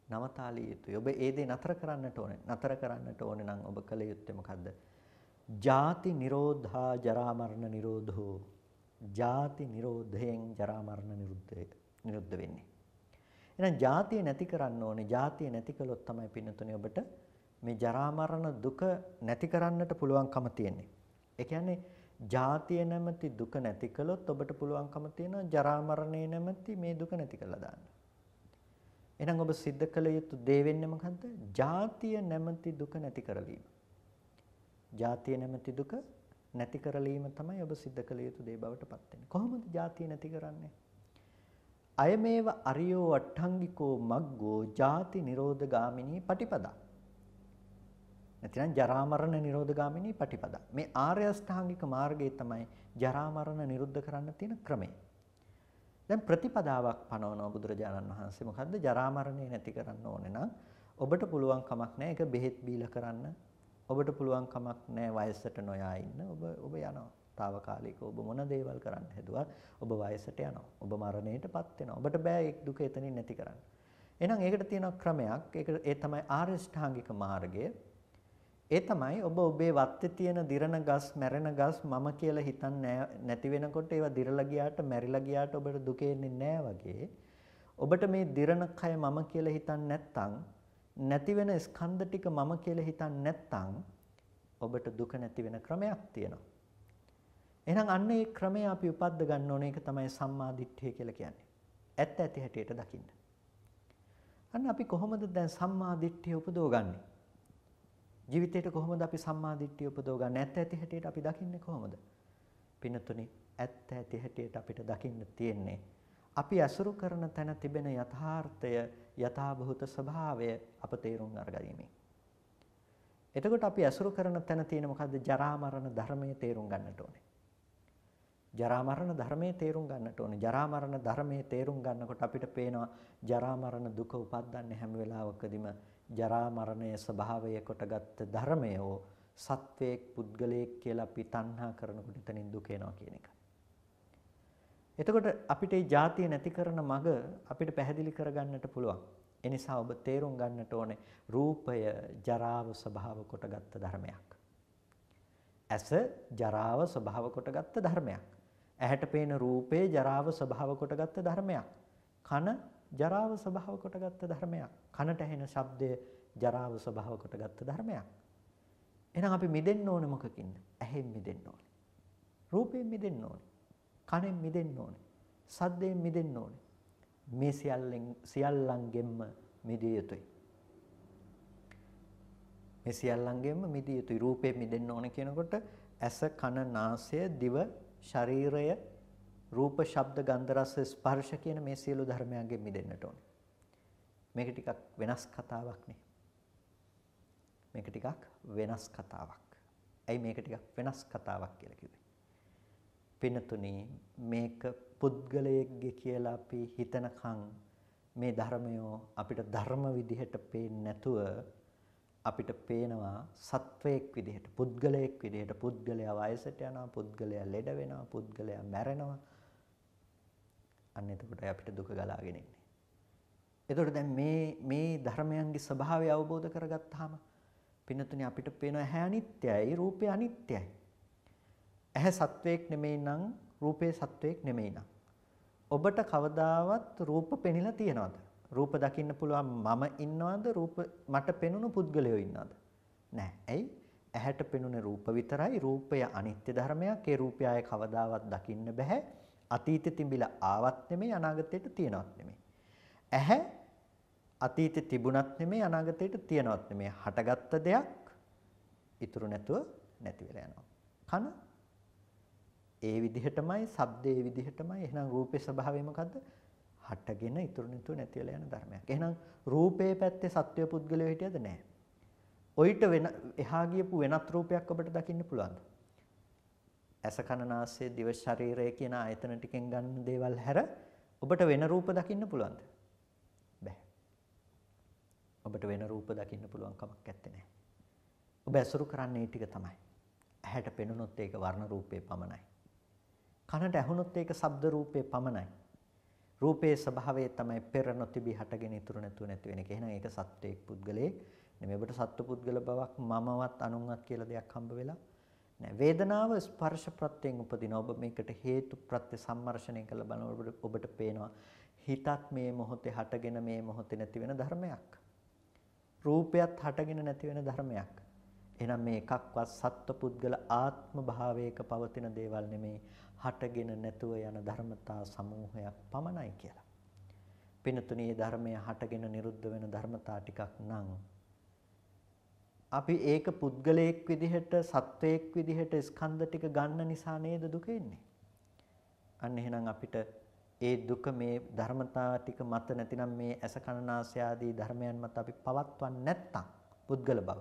නවතාලිය යුතුයි. ඔබ ඒ දේ නතර කරන්නට ඕනේ. නතර කරන්නට ඕනේ නම් ඔබ කළ යුත්තේ මොකද්ද? ජාති නිරෝධා ජරා මරණ නිරෝධෝ. ජාති නිරෝධයෙන් ජරා මරණ නිරුද්ධ වෙන්නේ. එහෙනම් ජාතිය නැති කරන්න ඕනේ. ජාතිය නැති කළොත් තමයි පින්නතුනේ ඔබට මේ ජරා මරණ දුක නැති කරන්නට පුළුවන්කම තියෙන්නේ. ඒ කියන්නේ ජාතිය නැමැති දුක නැති කළොත් ඔබට පුළුවන්කම තියෙනවා ජරා මරණය නැමැති මේ දුක නැති කරලා දාන්න. එහෙනම් ඔබ සිද්ධ කළ යුතු දේ වෙන්නේ මොකද්ද? ජාතිය නැමැති දුක නැති කරලීම. ජාතිය නැමැති දුක නැති කරලීම තමයි ඔබ සිද්ධ කළ යුතු දේ බවට පත් වෙන්නේ. කොහොමද ජාතිය නැති කරන්නේ? අයමේව අරියෝ අට්ඨංගිකෝ මග්ගෝ ජාති නිරෝධ ගාමිනී පටිපදා. නැතිනම් ජරා මරණ නිරෝධ ගාමිනී පටිපදා. මේ ආර්ය අෂ්ටාංගික මාර්ගය තමයි ජරා මරණ නිරුද්ධ කරන්න තියෙන ක්‍රමය. දැන් ප්‍රතිපදාවක් පනවනවා බුදුරජාණන් වහන්සේ. මොකද්ද? ජරා මරණය නැති කරන්න ඕනේ නම් ඔබට පුළුවන් කමක් නැහැ ඒක බෙහෙත් බීලා කරන්න. ඔබට පුළුවන් කමක් නැහැ වයසට නොයා ඉන්න. ඔබ යනවා. තාවකාලිකව ඔබ මොන දේවල් කරන්න හැදුවත් ඔබ වයසට යනවා. ඔබ මරණයටපත් වෙනවා. ඔබට බෑ ඒ දුක එතනින් නැති කරන්න. එහෙනම් ඒකට තියෙන ක්‍රමයක්. ඒ තමයි ආර්ය අෂ්ටාංගික මාර්ගය. ඒ තමයි ඔබ ඔබේ වත්තේ තියෙන දිරණ ගස්, මැරෙන ගස් මම කියලා හිතන්නේ නැති වෙනකොට ඒවා දිරලා ගියාට, මැරිලා ගියාට ඔබට දුක එන්නේ නැහැ වගේ. ඔබට මේ දිරණ කය මම කියලා හිතන්නේ නැත්නම්, නැති වෙන ස්කන්ධ ටික මම කියලා හිතන්නේ නැත්නම් ඔබට දුක නැති වෙන ක්‍රමයක් තියෙනවා. එහෙනම් අන්න ඒ ක්‍රමය අපි උපද්ද ගන්න ඕනේ. ඒක තමයි සම්මා දිට්ඨිය කියලා කියන්නේ. ඇත්ත ඇති හැටියට දකින්න. අන්න අපි කොහොමද දැන් සම්මා දිට්ඨිය උපදවගන්නේ? ජීවිතේට කොහොමද අපි සම්මා දිට්ඨිය උපදවගන්නේ? ඇත්ත ඇති හැටියට අපි දකින්නේ කොහොමද? පින්නතුනි, ඇත්ත ඇති හැටියට අපිට දකින්න තියෙන්නේ අපි අසුරු කරන තැන තිබෙන යථාර්ථය, යථාභූත ස්වභාවය අප තේරුම් අරගනිමින්. එතකොට අපි අසුරු කරන තැන තියෙන මොකද්ද? ජරා මරණ ධර්මයේ තේරුම් ගන්නට ඕනේ. ජරා මරණ ධර්මයේ තේරුම් ගන්නට ඕනේ. ජරා මරණ ධර්මයේ තේරුම් ගන්නකොට අපිට පේනවා ජරා මරණ දුක උපද්දන්නේ හැම වෙලාවකදීම ජරා මරණය ස්වභාවය කොටගත් ධර්මයෝ සත්වයක් පුද්ගලයෙක් කියලා අපි තණ්හා කරනකොට එතනින් දුක එනවා කියන එක. එතකොට අපිට මේ ජාතිය නැති කරන මඟ අපිට පැහැදිලි කරගන්නට පුළුවන්. එනිසා ඔබ තේරුම් ගන්නට ඕනේ රූපය ජරාව ස්වභාව කොටගත් ධර්මයක්. ඇස ජරාව ස්වභාව කොටගත් ධර්මයක්. ඇහැට පේන රූපේ ජරාව ස්වභාව කොටගත් ධර්මයක්. කන ජරාව ස්වභාව කොටගත් ධර්මයක්. කනට ඇහෙන ශබ්දය ජරාව ස්වභාව කොටගත් ධර්මයක්. එහෙනම් අපි මිදෙන්න ඕනේ මොකකින්ද? ඇහෙන් මිදෙන්න ඕනේ. රූපයෙන් මිදෙන්න ඕනේ. කනෙන් මිදෙන්න ඕනේ. ශබ්දයෙන් මිදෙන්න ඕනේ. මේ සියල්ලංගෙන්ම මිදිය යුතුයි. මේ සියල්ලංගෙන්ම මිදිය යුතුයි. රූපයෙන් මිදෙන්න ඕනේ කියනකොට ඇස, කන, නාසය, දිව, ශරීරය, රූප, ශබ්ද, ගන්ධ, රස, ස්පර්ශ කියන මේ සියලු ධර්මයන්ගෙන් මිදෙන්නට ඕනේ. මේක ටිකක් වෙනස් කතාවක් නේ. මේක ටිකක් වෙනස් කතාවක්. ඇයි මේක ටිකක් වෙනස් කතාවක් කියලා කිව්වේ? පින්නතුනි මේක පුද්ගලයෙක්ගේ කියලා අපි හිතනකම් මේ ධර්මය අපිට ධර්ම විදිහට පේන්නේ නැතුව අපිට පේනවා සත්වයක් විදිහට, පුද්ගලයෙක් විදිහට. පුද්ගලයා වයසට යනවා, පුද්ගලයා ලෙඩ වෙනවා, පුද්ගලයා මැරෙනවා. අන්න එතකොට අපිට දුක ගලාගෙන ඉන්නේ. එතකොට දැන් මේ ධර්මයන්ගේ ස්වභාවය අවබෝධ කරගත්තාම පින්නතුනි අපිට පේනවා ඇහැ අනිත්‍යයි, රූපය අනිත්‍යයි. ඇහැ සත්වයක් නෙමෙයි නම් රූපේ සත්වයක් නෙමෙයි නම් ඔබට කවදාවත් රූප පෙනිලා තියනවද? රූප දකින්න පුළුවන් මම ඉන්නවද? රූප මට පෙනුණු පුද්ගලයෝ ඉන්නවද? නැහැ. ඇයි? ඇහැට පෙනුනේ රූප විතරයි. රූපය අනිත්‍ය ධර්මයක්. ඒ රූපය ආයේ කවදාවත් දකින්න බෑ. අතීතෙ තිබිලා ආවත් නෙමෙයි, අනාගතයට තියනවත් නෙමෙයි. ඇහැ අතීතෙ තිබුණත් නෙමෙයි, අනාගතයට තියනවත් නෙමෙයි. හටගත්ත දෙයක් ඉතුරු නැතුව නැති වෙලා යනවා. කන ඒ විදිහටමයි, ශබ්ද ඒ විදිහටමයි. එහෙනම් රූපේ ස්වභාවය මොකද්ද? හටගෙන ඉතුරු නැතුව නැති වෙලා යන ධර්මයක්. එහෙනම් රූපේ පැත්තේ සත්‍ය පුද්ගලයෝ හිටියද? නැහැ. ඔయిత වෙන එහා ගියපු වෙනත් රූපයක් ඔබට දකින්න පුළුවන්ද? ඇස, කන, නාසය, දිව, ශරීරය කියන ආයතන ටිකෙන් ගන්න දේවල් හැර ඔබට වෙන රූප දකින්න පුළුවන්ද? බැහැ. ඔබට වෙන රූප දකින්න පුළුවන් කමක් නැත්තේ නෑ. ඔබ ඇසුරු කරන්නේ ටික තමයි. ඇහැට පෙනුනොත් ඒක වර්ණ රූපේ පමණයි. කනට ඇහුනොත් ඒක ශබ්ද රූපේ පමණයි. රූපේ ස්වභාවය තමයි පෙර නොතිබී හටගෙන ඉතුරු නැතුව නැති වෙන එක. එහෙනම් ඒක සත්වයක් පුද්ගලයෙක් නෙමෙයි. ඔබට සත්ව පුද්ගල බවක් මමවත් අනුන්වත් කියලා දෙයක් හම්බ වෙලා නෑ. වේදනාව ස්පර්ශ ප්‍රත්‍යයෙන් උපදින. ඔබ මේකට හේතු ප්‍රත්‍ය සම්මර්ෂණය කරලා බලනකොට ඔබට පේනවා හිතත් මේ මොහොතේ හටගෙන මේ මොහොතේ නැති වෙන ධර්මයක්. රූපයත් හටගෙන නැති වෙන ධර්මයක්. එහෙනම් මේ එකක්වත් සත්ව පුද්ගල ආත්ම භාවයක පවතින දේවල් නෙමේ. හටගෙන නැතුව යන ධර්මතා සමූහයක් පමණයි කියලා. පින්තුණී මේ ධර්මය හටගෙන නිරුද්ධ වෙන ධර්මතා ටිකක් නම් අපි ඒක පුද්ගලයෙක් විදිහට, සත්වයක් විදිහට ස්කන්ධ ටික ගන්න නිසා නේද දුක එන්නේ. අන්න එහෙනම් අපිට ඒ දුක මේ ධර්මතා ටික මත නැතිනම් මේ ඇස කන නාසය ආදී ධර්මයන් මත අපි පවත්වන්නේ නැත්තම් පුද්ගල බව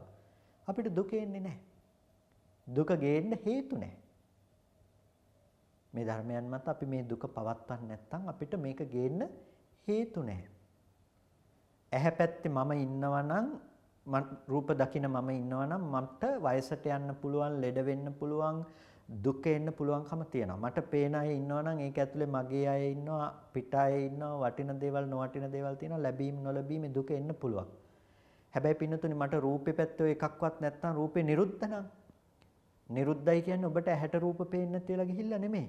අපිට දුක එන්නේ නැහැ. දුක ගේන්න හේතු නැහැ. මේ ධර්මයන් මත අපි මේ දුක පවත්වන්නේ නැත්තම් අපිට මේක ගේන්න හේතු නැහැ. ඇහැ පැත්තේ මම ඉන්නවා නම් රූප දකින මම ඉන්නවා නම් මට වයසට යන්න පුළුවන්, ලෙඩ වෙන්න පුළුවන්, දුක එන්න පුළුවන්කම තියෙනවා. මට පේන අය ඉන්නවා නම් ඒක ඇතුලේ මගේ අය ඉන්නවා, පිට අය ඉන්නවා, වටින දේවල් නොවටින දේවල් තියෙනවා, ලැබීම් නොලැබීම් දුක එන්න පුළුවන්. හැබැයි පින්නතුනි මට රූපේ පැත්තේ එකක්වත් නැත්තම් රූපේ නිරුද්ධ නම් නිරුද්ධයි කියන්නේ ඔබට ඇහැට රූප පේන්නේ නැති වෙලා ගිහිල්ලා නෙමෙයි.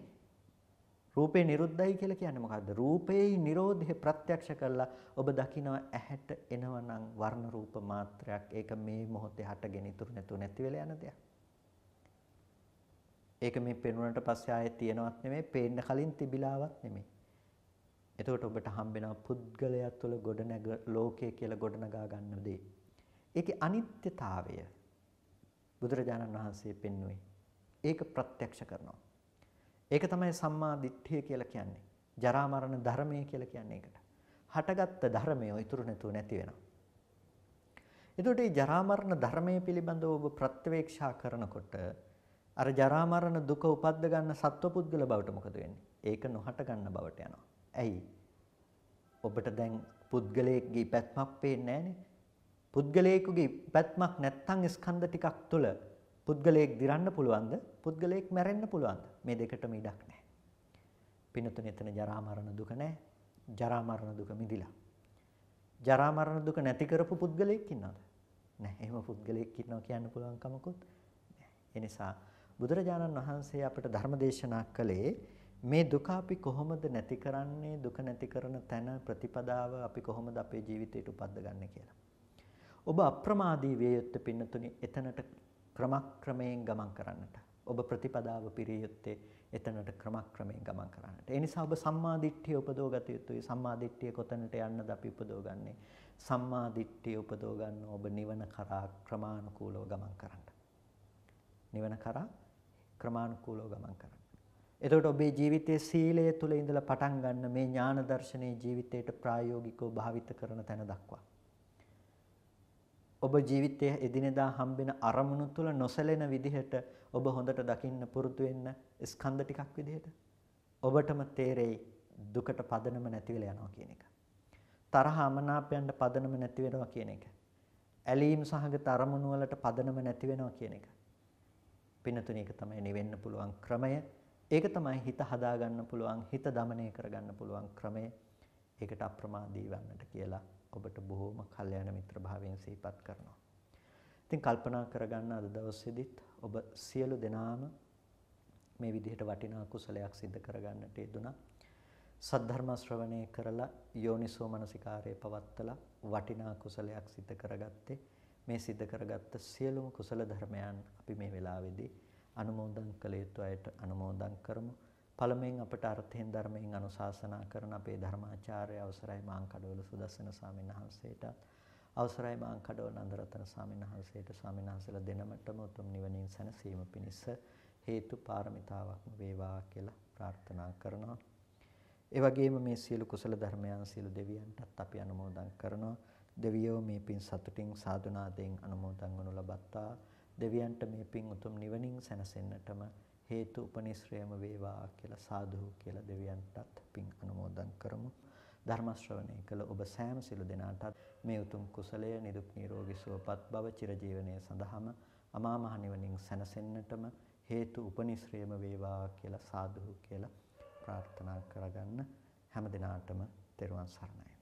රූපේ නිරුද්ධයි කියලා කියන්නේ මොකද්ද? රූපේ නිරෝධය ප්‍රත්‍යක්ෂ කරලා ඔබ දකිනවා ඇහැට එනවනම් වර්ණ රූප මාත්‍රයක්. ඒක මේ මොහොතේ හටගෙන ඉතුරු නැතුව නැති වෙලා යන දෙයක්. ඒක මේ පෙනුනට පස්සේ ආයෙත් තියෙනවත් නෙමෙයි, පේන්න කලින් තිබිලාවත් නෙමෙයි. එතකොට ඔබට හම්බෙනවා පුද්ගලයා තුළ ගොඩනැග ලෝකය කියලා ගොඩනගා ගන්න දේ. ඒකේ අනිත්‍යතාවය බුදුරජාණන් වහන්සේ පෙන්වුවේ. ඒක ප්‍රත්‍යක්ෂ කරනවා. ඒක තමයි සම්මා දිට්ඨිය කියලා කියන්නේ. ජරා මරණ ධර්මය කියලා කියන්නේ ඒකට. හටගත්ත ධර්මය ඉතුරු නැතුව නැති වෙනවා. එතකොට මේ ජරා මරණ ධර්මය පිළිබඳව ඔබ ප්‍රත්‍යවේක්ෂා කරනකොට අර ජරා මරණ දුක උපද්ද ගන්න සත්වපුද්ගල බවට මොකද වෙන්නේ? ඒක නොහට ගන්න බවට යනවා. ඇයි? ඔබට දැන් පුද්ගලයෙක්ගේ පැත්මක් පේන්නේ නැහනේ. පුද්ගලයෙකුගේ පැත්මක් නැත්තම් ස්කන්ධ ටිකක් තුළ පුද්ගලයෙක් දිරන්න පුළුවන්ද? පුද්ගලයෙක් මැරෙන්න පුළුවන්ද? මේ දෙකටම ඉඩක් නැහැ. පින්නතුනේ එතන ජරා මරණ දුක නැහැ. ජරා මරණ දුක මිදිලා. ජරා මරණ දුක නැති කරපු පුද්ගලයෙක් ඉන්නවද? නැහැ. එහෙම පුද්ගලයෙක් ඉන්නවා කියන්න පුළුවන් කමකුත් නැහැ. ඒ නිසා බුදුරජාණන් වහන්සේ අපට ධර්ම දේශනා කළේ මේ දුක අපි කොහොමද නැති කරන්නේ, දුක නැති කරන තැන ප්‍රතිපදාව අපි කොහොමද අපේ ජීවිතයට උපද්දගන්නේ කියලා. ඔබ අප්‍රමාදී විය යුත්තේ පින්නතුනි එතනට ක්‍රමක්‍රමයෙන් ගමන් කරන්නට. ඔබ ප්‍රතිපදාව පිරිය යුත්තේ එතනට ක්‍රමක්‍රමයෙන් ගමන් කරන්නට. ඒ නිසා ඔබ සම්මා දිට්ඨිය උපදව ගත යුතුයි. සම්මා දිට්ඨිය කොතැනට යන්නද අපි උපදවගන්නේ? සම්මා දිට්ඨිය උපදව ගන්න ඔබ නිවන කරා ක්‍රමානුකූලව ගමන් කරන්න. නිවන කරා ක්‍රමානුකූලව ගමන් කරන්න. එතකොට ඔබේ ජීවිතයේ සීලය තුල ඉඳලා පටන් ගන්න මේ ඥාන දර්ශනයේ ජීවිතයට ප්‍රායෝගිකව භාවිත කරන තැන දක්වා. ඔබ ජීවිතයේ එදිනෙදා හම්බෙන අරමුණු තුල නොසැලෙන විදිහට ඔබ හොඳට දකින්න පුරුදු වෙන්න ස්කන්ධ ටිකක් විදිහට ඔබටම තේරෙයි දුකට පදනම නැති වෙලා යනවා කියන එක. තරහ අමනාපයන්ට පදනම නැති වෙනවා කියන එක. ඇලීම් සහගත අරමුණු වලට පදනම නැති වෙනවා කියන එක. පින්නතුණි ඒක තමයි නිවෙන්න පුළුවන් ක්‍රමය. ඒක තමයි හිත හදා ගන්න පුළුවන්, හිත দমনය කරගන්න පුළුවන් ක්‍රමය. ඒකට අප්‍රමාදී වන්නට කියලා ඔබට බොහෝම කල්යාණ මිත්‍ර භාවයෙන් සිහිපත් කරනවා. ඉතින් කල්පනා කරගන්න අද දවසේදීත් ඔබ සියලු දෙනාම මේ විදිහට වටිනා කුසලයක් සිද්ධ කරගන්නට යෙදුණා. සද්ධර්ම ශ්‍රවණය කරලා යෝනිසෝ මනසිකාරයේ පවත්තලා වටිනා කුසලයක් සිද්ධ කරගත්තේ. මේ සිද්ධ කරගත්ත සියලුම කුසල ධර්මයන් අපි මේ වෙලාවේදී අනුමෝදන් කළ යුතු අයට අනුමෝදන් කරමු. පළමුවෙන් අපට අර්ථයෙන් ධර්මයෙන් අනුශාසනා කරන අපේ ධර්මාචාර්ය අවසරයි මාංකඩවල සුදස්සන ස්වාමීන් වහන්සේට, අවසරයි මාංකඩවල නන්දරතන ස්වාමීන් වහන්සේට, ස්වාමීන් වහන්සේලා දෙනමටම උතුම් නිවනින් සැනසීම පිණිස හේතු පාරමිතාවක්ම වේවා කියලා ප්‍රාර්ථනා කරනවා. ඒ වගේම මේ සියලු කුසල ධර්මයන් සියලු දෙවියන්ටත් අපි අනුමෝදන් කරනවා. දෙවියෝ මේ පින් සතුටින් සාදුනාදයෙන් අනුමෝදන් වනු ලබත්තා. දෙවියන්ට මේ පින් උතුම් නිවනින් සැනසෙන්නටම හේතු උපනිශ්‍රයම වේවා කියලා සාදු කියලා දෙවියන්ටත් පින් අනුමෝදන් කරමු. ධර්ම ශ්‍රවණය කළ ඔබ සෑම සිළු දෙනාටත් මේ උතුම් කුසලය නිදුක් නිරෝගී සුවපත් භව චිරජීවනයේ සඳහාම අමා මහ නිවනින් සැනසෙන්නටම හේතු උපනිශ්‍රයම වේවා කියලා සාදු කියලා ප්‍රාර්ථනා කරගන්න. හැම දිනාටම තෙරුවන් සරණයි.